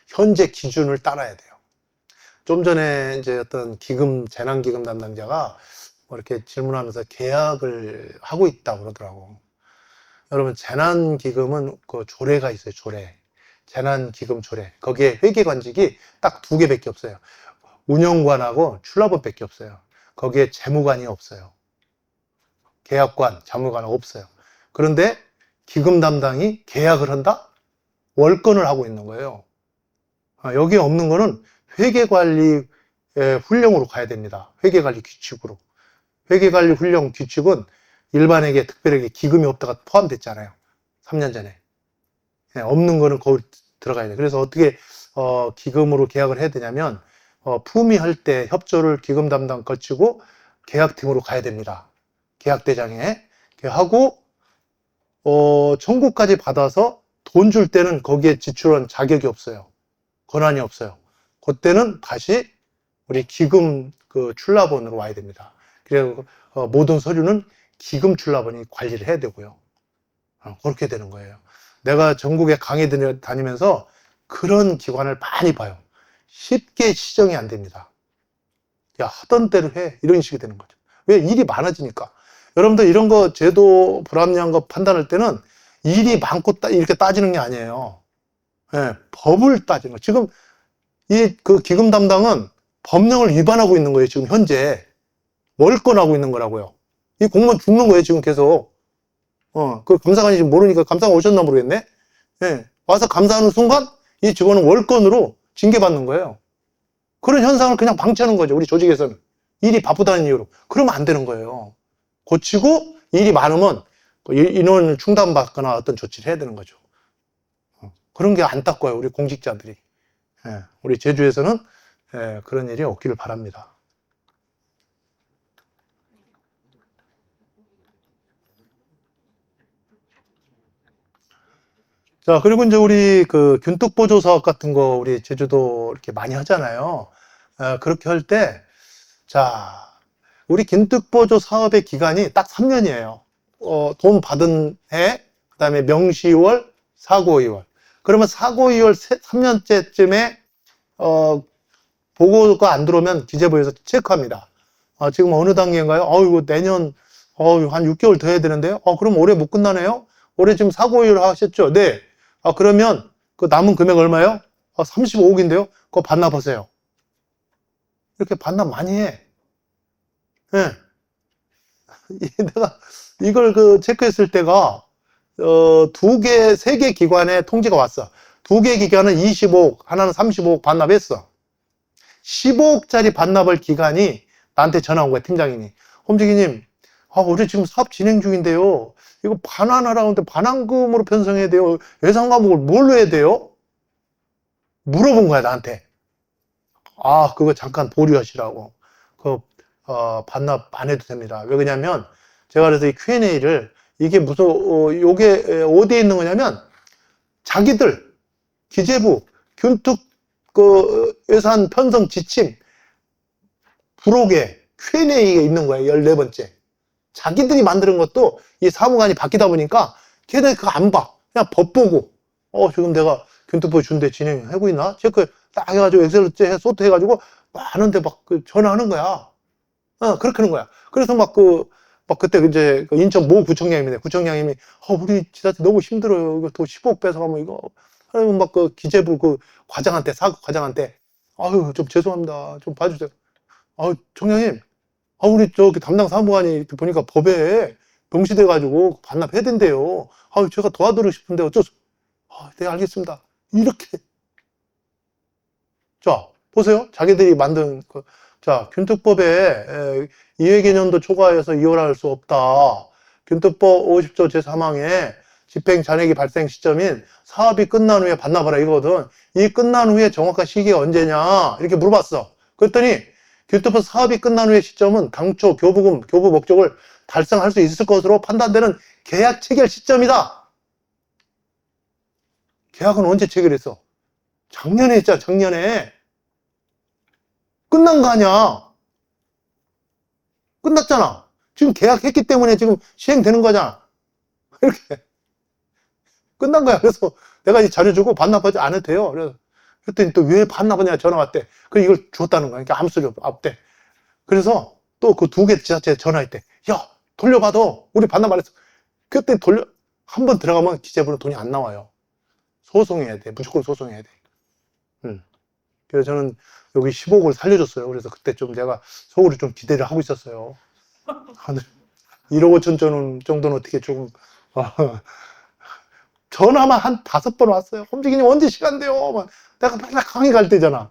현재 기준을 따라야 돼요. 좀 전에 이제 어떤 재난기금 담당자가 뭐 이렇게 질문하면서 계약을 하고 있다고 그러더라고. 여러분, 재난기금은 그 조례가 있어요, 조례. 재난기금 조례. 거기에 회계관직이 딱 2개밖에 없어요. 운영관하고 출납원밖에 없어요. 거기에 재무관이 없어요. 계약관, 자무관 없어요. 그런데 기금 담당이 계약을 한다? 월권을 하고 있는 거예요. 여기에 없는 거는 회계관리 훈령으로 가야 됩니다. 회계관리 규칙으로. 회계관리 훈령 규칙은 일반에게 특별하게 기금이 없다가 포함됐잖아요. 3년 전에. 없는 거는 거기 들어가야 돼요. 그래서 어떻게 기금으로 계약을 해야 되냐면 품위할 때 협조를 기금 담당 거치고 계약팀으로 가야 됩니다. 계약대장에 하고 청구까지 받아서 돈 줄 때는 거기에 지출한 자격이 없어요. 권한이 없어요. 그때는 다시 우리 기금 그 출납원으로 와야 됩니다. 그리고 모든 서류는 기금 출납원이 관리를 해야 되고요. 그렇게 되는 거예요. 내가 전국에 강의 다니면서 그런 기관을 많이 봐요. 쉽게 시정이 안 됩니다. 야, 하던 대로 해. 이런 식이 되는 거죠. 왜? 일이 많아지니까. 여러분들 이런 거 제도 불합리한 거 판단할 때는 일이 많고 이렇게 따지는 게 아니에요. 법을 따지는 거. 지금 그 기금 담당은 법령을 위반하고 있는 거예요. 지금 현재 월권하고 있는 거라고요. 이 공무원 죽는 거예요. 지금 계속. 그 감사관이 지금 모르니까 감사관 오셨나 모르겠네. 와서 감사하는 순간 이 직원은 월권으로 징계받는 거예요. 그런 현상을 그냥 방치하는 거죠. 우리 조직에서는. 일이 바쁘다는 이유로. 그러면 안 되는 거예요. 고치고 일이 많으면 인원을 충당받거나 어떤 조치를 해야 되는 거죠. 그런 게 안타까워요. 우리 공직자들이. 우리 제주에서는 그런 일이 없기를 바랍니다. 자, 그리고 이제 우리 그 균뚝보조 사업 같은 거 우리 제주도 이렇게 많이 하잖아요. 그렇게 할 때, 자, 우리 균뚝보조 사업의 기간이 딱 3년이에요. 돈 받은 해, 그 다음에 명시월, 사고이월. 그러면 사고이월 3년째쯤에, 보고가 안 들어오면 기재부에서 체크합니다. 지금 어느 단계인가요? 이거 내년, 한 6개월 더 해야 되는데요? 그럼 올해 못 끝나네요? 올해 지금 사고이월 하셨죠? 네. 그러면 그 남은 금액 얼마예요? 35억인데요? 그거 반납하세요. 이렇게 반납 많이 해. 예. 내가 이걸 그 체크했을 때가, 두 개, 세 개 기관에 통지가 왔어. 두 개 기관은 25억, 하나는 35억 반납했어. 15억짜리 반납할 기간이 나한테 전화 온 거야, 팀장님이. 홈지기님, 우리 지금 사업 진행 중인데요. 이거 반환하라는데 반환금으로 편성해야 돼요. 예상 과목을 뭘로 해야 돼요? 물어본 거야, 나한테. 그거 잠깐 보류하시라고. 반납 안 해도 됩니다. 왜 그러냐면, 제가 그래서 이 Q&A를, 이게 무슨, 요게 어디에 있는 거냐면, 자기들, 기재부, 균특, 예산 편성 지침, 부록에 Q&A가 있는 거야, 14번째. 자기들이 만드는 것도 이 사무관이 바뀌다 보니까 걔네 그거 안 봐. 그냥 법 보고, 지금 내가 균특보 준대 진행하고 있나? 체크 딱 해가지고 엑셀로 소트 해가지고 하는데 막 전화하는 거야. 그렇게 하는 거야. 그래서 막 그때 이제 인천 모 구청장님이네. 구청장님이, 우리 지자체 너무 힘들어요. 이거 또 15억 뺏어가면 이거. 그러면 막 기재부 과장한테, 사급 과장한테, 좀 죄송합니다. 좀 봐주세요. 청장님, 우리 저기 담당 사무관이 이렇게 보니까 법에 명시돼가지고 반납해야 된대요. 제가 도와드리고 싶은데 어쩔 수, 네, 알겠습니다. 이렇게. 자, 보세요. 자기들이 만든, 균특법에 이해개념도 초과해서 이혼할 수 없다. 균특법 50조 제3항에 집행 잔액이 발생 시점인 사업이 끝난 후에 반납하라 이거거든. 이 끝난 후에 정확한 시기가 언제냐? 이렇게 물어봤어. 그랬더니 균특법 사업이 끝난 후의 시점은 당초 교부금, 교부 목적을 달성할 수 있을 것으로 판단되는 계약 체결 시점이다. 계약은 언제 체결했어? 작년에 했잖아, 작년에. 끝난 거 아니야. 끝났잖아. 지금 계약했기 때문에 지금 시행되는 거잖아. 이렇게. 끝난 거야. 그래서 내가 이 자료 주고 반납하지 않아도 돼요. 그랬더니 또 왜 반납하냐 전화 왔대. 그래, 이걸 줬다는 거야. 그러니까 아무 소리 없대. 그래서 또 그 두 개 지자체에 전화했대. 야, 돌려받아. 우리 반납 안 했어. 그때 한 번 들어가면 기재부는 돈이 안 나와요. 소송해야 돼. 무조건 소송해야 돼. 그래서 저는 여기 15억을 살려줬어요. 그래서 그때 좀 제가 속으로 좀 기대를 하고 있었어요. 한 1억 5천 정도는 어떻게 조금, 전화만 한 5번 왔어요. 홈지기님 언제 시간 돼요? 내가 맨날 강의 갈 때잖아.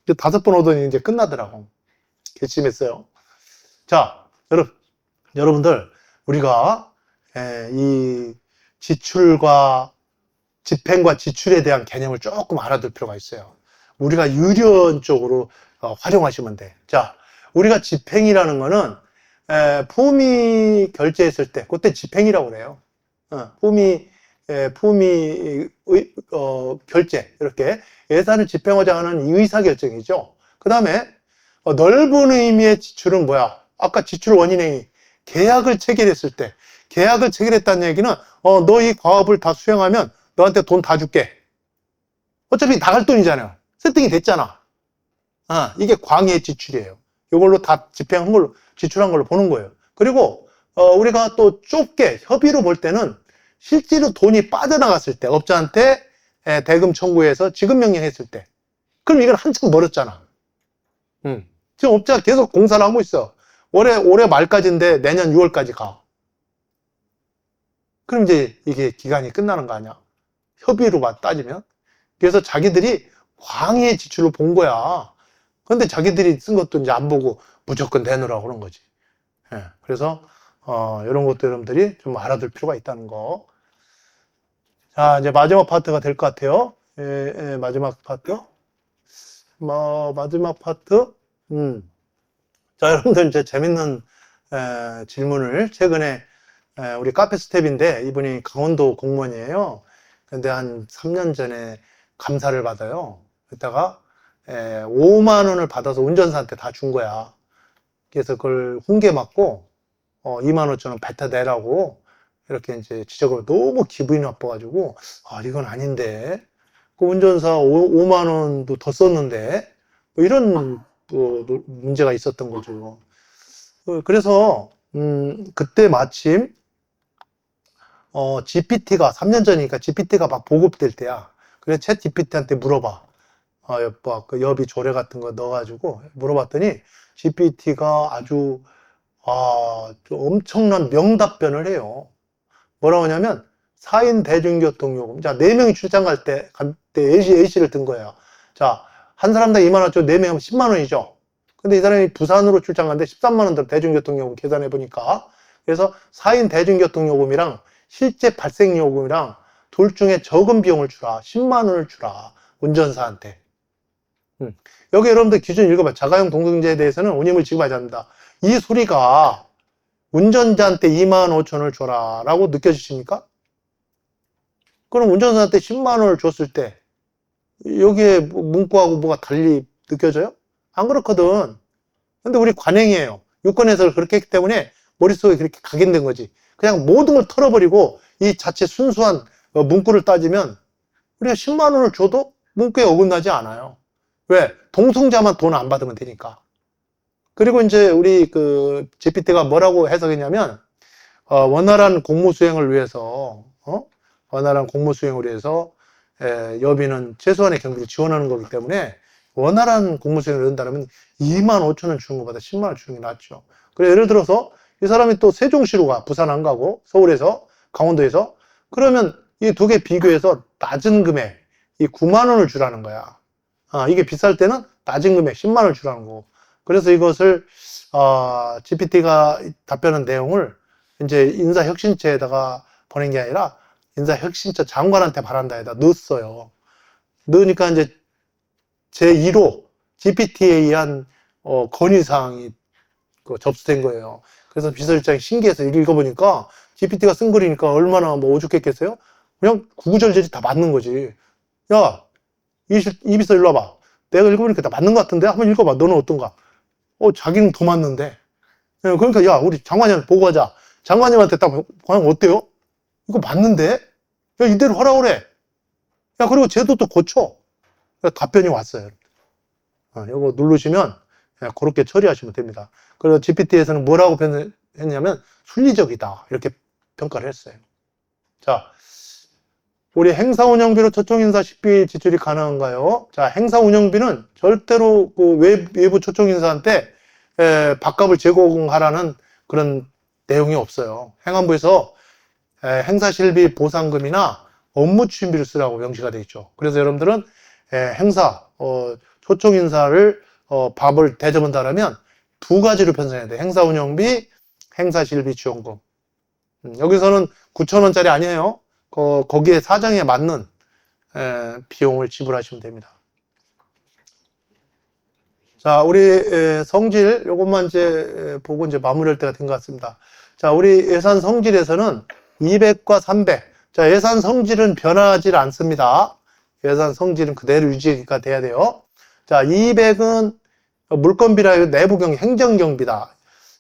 5번 오더니 이제 끝나더라고. 괘씸했어요. 자, 여러분들, 우리가 이 지출과 집행과 지출에 대한 개념을 조금 알아둘 필요가 있어요. 우리가 유리한 쪽으로 활용하시면 돼. 자, 우리가 집행이라는 거는 품위 결제했을 때, 그때 집행이라고 그래요. 품위 결제, 이렇게 예산을 집행하자 하는 의사결정이죠. 그 다음에 넓은 의미의 지출은 뭐야? 아까 지출 원인행위, 계약을 체결했을 때, 계약을 체결했다는 얘기는 너 이 과업을 다 수행하면 너한테 돈 다 줄게. 어차피 나갈 돈이잖아요. 세팅이 됐잖아. 이게 광의 지출이에요. 이걸로 다 집행한 걸로, 지출한 걸로 보는 거예요. 그리고 우리가 또 좁게 협의로 볼 때는 실제로 돈이 빠져나갔을 때, 업자한테 대금 청구해서 지급 명령했을 때, 그럼 이건 한참 멀었잖아. 지금 업자가 계속 공사를 하고 있어. 올해 말까지인데 내년 6월까지 가. 그럼 이제 이게 기간이 끝나는 거 아니야? 협의로 따지면. 그래서 자기들이 광의 지출을 본 거야. 근데 자기들이 쓴 것도 이제 안 보고 무조건 내놓으라고 그런 거지. 그래서 이런 것도 여러분들이 좀 알아둘 필요가 있다는 거. 자, 이제 마지막 파트가 될 것 같아요. 마지막 파트. 마지막 파트. 자, 여러분들 이제 재밌는 질문을 최근에 우리 카페 스텝인데 이분이 강원도 공무원이에요. 근데 한 3년 전에 감사를 받아요. 그랬다가 5만 원을 받아서 운전사한테 다 준 거야. 그래서 그걸 훈계 맞고 2만 5천 원 뱉어내라고 이렇게 이제 지적을 너무 기분이 나빠가지고 이건 아닌데 그 운전사 5만 원도 더 썼는데 뭐 이런 문제가 있었던 거죠. 그래서 그때 마침 GPT가 3년 전이니까 GPT가 막 보급될 때야. 그래서 챗 GPT한테 물어봐. 여보, 그 여비 조례 같은 거 넣어가지고 물어봤더니 GPT가 아주 좀 엄청난 명답변을 해요. 뭐라고 하냐면 4인 대중교통요금. 자, 4명이 출장 갈 때 A씨를 든 거예요. 자, 한 사람당 2만 원 줘, 4명이면 10만 원이죠. 근데 이 사람이 부산으로 출장 갔는데 13만 원 들어 대중교통요금 계산해 보니까. 그래서 4인 대중교통요금이랑 실제 발생요금이랑 둘 중에 적은 비용을 주라. 10만 원을 주라. 운전사한테. 여기 여러분들 기준 읽어봐. 자가용 동승자에 대해서는 운임을 지급하지 않는다. 이 소리가 운전자한테 2만 5천 원을 줘라 라고 느껴지십니까? 그럼 운전사한테 10만 원을 줬을 때 여기에 문구하고 뭐가 달리 느껴져요? 안 그렇거든. 근데 우리 관행이에요. 유권에서 그렇게 했기 때문에 머릿속에 그렇게 각인된 거지. 그냥 모든 걸 털어버리고 이 자체 순수한 문구를 따지면 우리가 10만 원을 줘도 문구에 어긋나지 않아요. 왜? 동승자만 돈 안 받으면 되니까. 그리고 이제 우리 그 GPT가 뭐라고 해석했냐면 원활한 공무 수행을 위해서 원활한 공무 수행을 위해서 여비는 최소한의 경비를 지원하는 거기 때문에 원활한 공무 수행을 한다면 2만 5천 원 주는 것보다 10만 원 주는 게 낫죠. 그래 예를 들어서 이 사람이 또 세종시로 가, 부산 안 가고 서울에서 강원도에서 그러면 이 두 개 비교해서 낮은 금액 이 9만 원을 주라는 거야. 이게 비쌀 때는 낮은 금액 10만 원을 주라는 거고. 그래서 이것을 GPT가 답변한 내용을 이제 인사혁신처에다가 보낸 게 아니라 인사혁신처 장관한테 바란다에다 넣었어요. 넣으니까 이제 제1호 GPT에 의한 건의사항이 접수된 거예요. 그래서 비서실장이 신기해서 읽어보니까 GPT가 쓴 글이니까 얼마나 뭐 오죽했겠어요? 그냥 구구절절이 다 맞는 거지. 야, 이 비서 일로 와봐. 내가 읽어보니까 다 맞는 것 같은데? 한번 읽어봐. 너는 어떤가? 자기는 더 맞는데. 그러니까 야, 우리 장관님한테 보고하자. 장관님한테 딱 과연 어때요? 이거 맞는데? 야, 이대로 하라고 그래. 야, 그리고 제도도 고쳐. 답변이 왔어요. 이거 누르시면 그렇게 처리하시면 됩니다. 그래서 GPT에서는 뭐라고 했냐면 순리적이다. 이렇게 평가를 했어요. 자, 우리 행사 운영비로 초청 인사 식비 지출이 가능한가요? 자, 행사 운영비는 절대로 그 외부 초청 인사한테 밥값을 제공하라는 그런 내용이 없어요. 행안부에서 행사 실비 보상금이나 업무 추진비를 쓰라고 명시가 되어 있죠. 그래서 여러분들은 행사 초청 인사를 밥을 대접한다면 두 가지로 편성해야 돼. 행사 운영비, 행사 실비 지원금. 여기서는 9,000원짜리 아니에요. 거기에 사정에 맞는 비용을 지불하시면 됩니다. 자, 우리 성질 요것만 이제 보고 이제 마무리할 때가 된 것 같습니다. 자, 우리 예산 성질에서는 200과 300. 자, 예산 성질은 변하지 않습니다. 예산 성질은 그대로 유지가 돼야 돼요. 자, 200은 물건비라 내부 경비, 행정 경비다.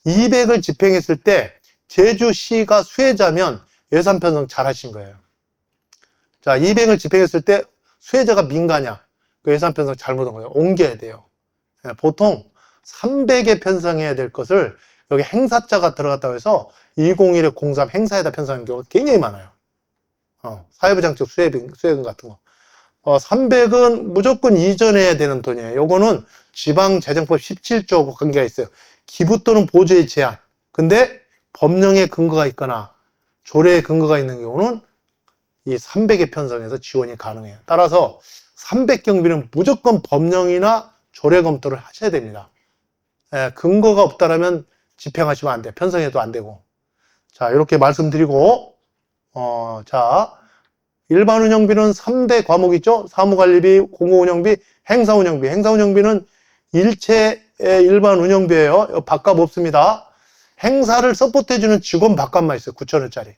200을 집행했을 때 제주시가 수혜자면 예산 편성 잘 하신 거예요. 자, 200을 집행했을 때 수혜자가 민가냐? 그 예산 편성 잘못한 거예요. 옮겨야 돼요. 보통 300에 편성해야 될 것을 여기 행사자가 들어갔다고 해서 201에 03 행사에다 편성하는 경우가 굉장히 많아요. 사회부 장적 수혜금 같은 거. 300은 무조건 이전해야 되는 돈이에요. 요거는 지방재정법 17조하고 관계가 있어요. 기부 또는 보조의 제한. 근데 법령에 근거가 있거나 조례에 근거가 있는 경우는 이 300에 편성해서 지원이 가능해요. 따라서 300 경비는 무조건 법령이나 조례 검토를 하셔야 됩니다. 근거가 없다라면 집행하시면 안 돼요. 편성해도 안 되고. 자, 이렇게 말씀드리고, 자, 일반 운영비는 3대 과목이 있죠. 사무관리비, 공공운영비, 행사운영비. 행사운영비는 일체의 일반 운영비예요. 밥값 없습니다. 행사를 서포트해주는 직원 밥값만 있어요. 9,000원짜리.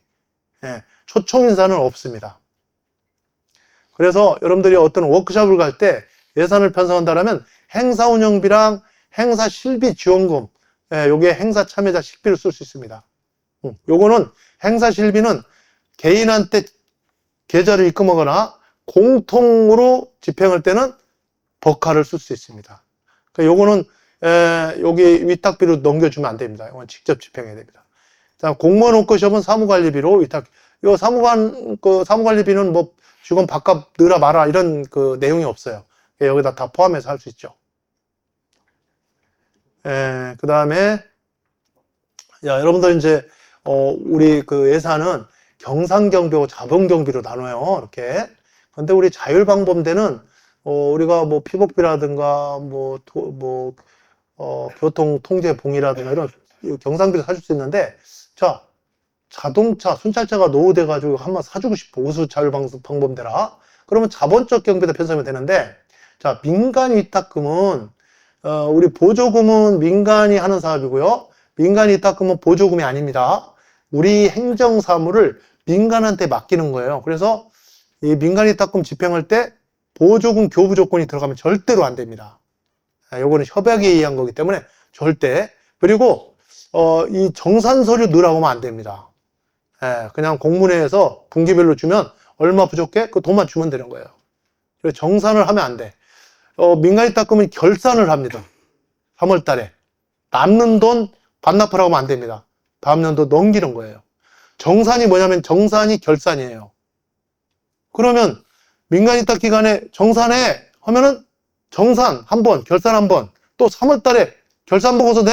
예, 초청인사는 없습니다. 그래서 여러분들이 어떤 워크숍을 갈 때 예산을 편성한다면 행사운영비랑 행사실비 지원금, 예, 요게 행사 참여자 식비를 쓸 수 있습니다. 요거는 행사실비는 개인한테 계좌를 입금하거나 공통으로 집행할 때는 버카를 쓸 수 있습니다. 그러니까 요거는 여기 위탁비로 넘겨주면 안 됩니다. 이건 직접 집행해야 됩니다. 자, 공무원 워크숍은 사무관리비로 위탁. 요 사무관리비는 뭐 직원 밥값 넣으라 마라 이런 그 내용이 없어요. 여기다 다 포함해서 할 수 있죠. 그 다음에 여러분들 이제 우리 그 예산은 경상경비하고 자본경비로 나눠요. 이렇게. 근데 우리 자율방범대는 우리가 뭐 피복비라든가 교통통제봉이라든가 이런 경상비를 사줄 수 있는데, 자, 자동차, 순찰차가 노후돼가지고 한번 사주고 싶어. 우수 자율방범대라. 그러면 자본적 경비도 편성하면 되는데, 자, 민간 위탁금은 우리 보조금은 민간이 하는 사업이고요. 민간 위탁금은 보조금이 아닙니다. 우리 행정사무를 민간한테 맡기는 거예요. 그래서 이 민간 위탁금 집행할 때 보조금 교부 조건이 들어가면 절대로 안 됩니다. 요거는 협약에 의한 거기 때문에 절대. 그리고 이 정산 서류 넣으라고 하면 안 됩니다. 그냥 공문회에서 분기별로 주면 얼마 부족해? 그 돈만 주면 되는 거예요. 그래서 정산을 하면 안 돼. 민간 위탁금은 결산을 합니다. 3월 달에. 남는 돈 반납하라고 하면 안 됩니다. 다음 년도 넘기는 거예요. 정산이 뭐냐면 정산이 결산이에요. 그러면 민간 위탁 기간에 정산해 하면은 정산 한 번, 결산 한 번, 또 3월 달에 결산 보고서 내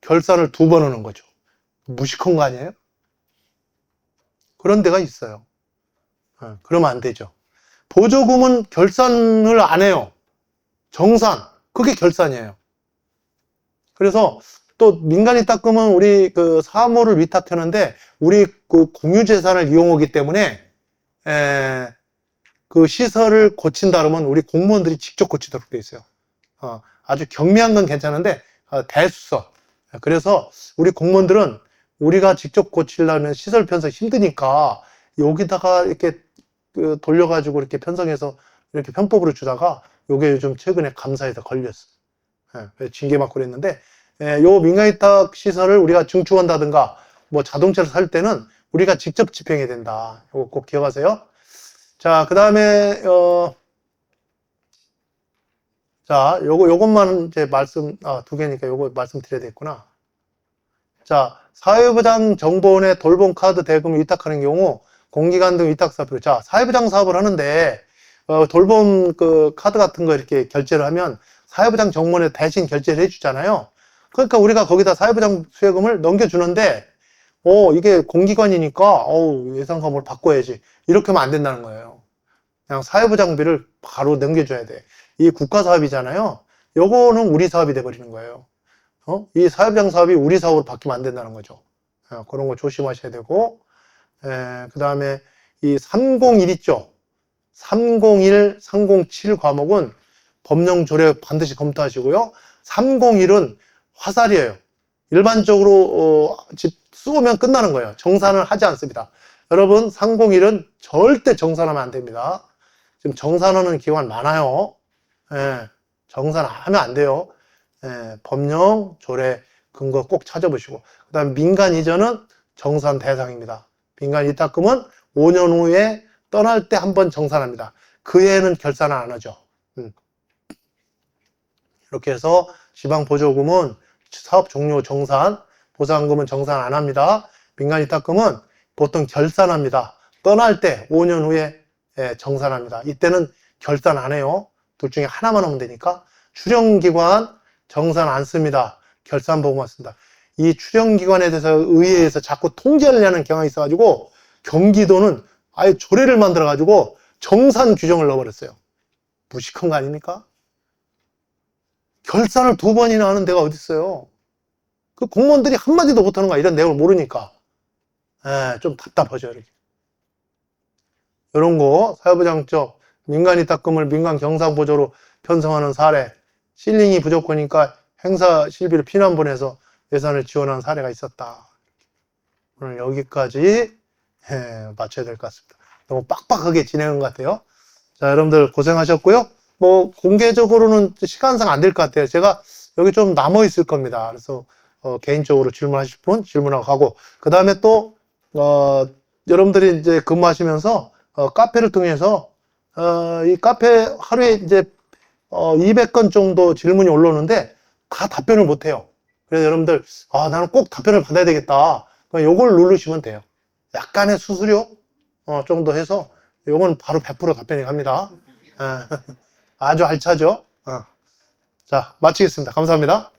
결산을 2번 하는 거죠. 무식한 거 아니에요? 그런 데가 있어요. 그러면 안 되죠. 보조금은 결산을 안 해요. 정산, 그게 결산이에요. 그래서 또 민간 위탁금은 우리 그 사무를 위탁하는데 우리 그 공유재산을 이용하기 때문에 그 시설을 고친다 그러면 우리 공무원들이 직접 고치도록 돼 있어요. 아주 경미한 건 괜찮은데 대수서. 그래서 우리 공무원들은 우리가 직접 고치려면 시설 편성 힘드니까 여기다가 이렇게 돌려가지고 이렇게 편성해서 이렇게 편법으로 주다가 요게 요즘 최근에 감사에서 걸렸어. 징계 맞고 그랬는데, 요 민간위탁 시설을 우리가 증축한다든가 뭐 자동차를 살 때는 우리가 직접 집행해야 된다. 요거 꼭 기억하세요. 자, 그 다음에 자, 요것만 이제 두 개니까 요거 말씀드려야 되겠구나. 자, 사회보장 정보원에 돌봄 카드 대금을 위탁하는 경우 공기관 등 위탁 사업으로, 자, 사회보장 사업을 하는데 돌봄 그 카드 같은 거 이렇게 결제를 하면 사회보장 정보원에 대신 결제를 해주잖아요. 그러니까 우리가 거기다 사회보장 수혜금을 넘겨주는데, 이게 공기관이니까 예산과 뭘 바꿔야지 이렇게 하면 안 된다는 거예요. 그냥 사회보장비를 바로 넘겨줘야 돼. 이 국가 사업이잖아요. 요거는 우리 사업이 돼버리는 거예요. 이 사회보장 사업이 우리 사업으로 바뀌면 안 된다는 거죠. 그런 거 조심하셔야 되고, 그 다음에 이 301 있죠. 301, 307 과목은 법령 조례 반드시 검토하시고요. 301은 화살이에요. 일반적으로 쏘면 끝나는 거예요. 정산을 하지 않습니다. 여러분, 301은 절대 정산하면 안 됩니다. 지금 정산하는 기관 많아요. 정산하면 안 돼요. 법령, 조례, 근거 꼭 찾아보시고. 그 다음에 민간 이전은 정산 대상입니다. 민간 위탁금은 5년 후에 떠날 때 한번 정산합니다. 그 해에는 결산을 안 하죠. 이렇게 해서 지방보조금은 사업 종료 정산, 보상금은 정산 안 합니다. 민간 위탁금은 보통 결산합니다. 떠날 때 5년 후에 정산합니다. 이때는 결산 안 해요. 둘 중에 하나만 하면 되니까. 출연기관 정산 안 씁니다. 결산보고만 씁니다. 이 출연기관에 대해서 의회에서 자꾸 통제하려는 경향이 있어가지고 경기도는 아예 조례를 만들어가지고 정산 규정을 넣어버렸어요. 무식한 거 아닙니까? 결산을 2번이나 하는 데가 어디 있어요? 그 공무원들이 한마디도 못하는 거야. 이런 내용을 모르니까. 좀 답답하죠, 이렇게. 이런 거 사회보장적 민간 위탁금을 민간 경상보조로 편성하는 사례, 실링이 부족하니까 행사 실비를 피난 보내서 예산을 지원한 사례가 있었다. 오늘 여기까지 마쳐야 될 것 같습니다. 너무 빡빡하게 진행한 것 같아요. 자, 여러분들 고생하셨고요. 뭐 공개적으로는 시간상 안 될 것 같아요. 제가 여기 좀 남아 있을 겁니다. 그래서 개인적으로 질문하실 분 질문하고 가고, 그 다음에 또 여러분들이 이제 근무하시면서 카페를 통해서 이 카페 하루에 이제 200건 정도 질문이 올라오는데 다 답변을 못 해요. 그래서 여러분들 나는 꼭 답변을 받아야 되겠다. 요걸 누르시면 돼요. 약간의 수수료 정도 해서 요건 바로 100% 답변이 갑니다. 아주 알차죠? 자, 마치겠습니다. 감사합니다.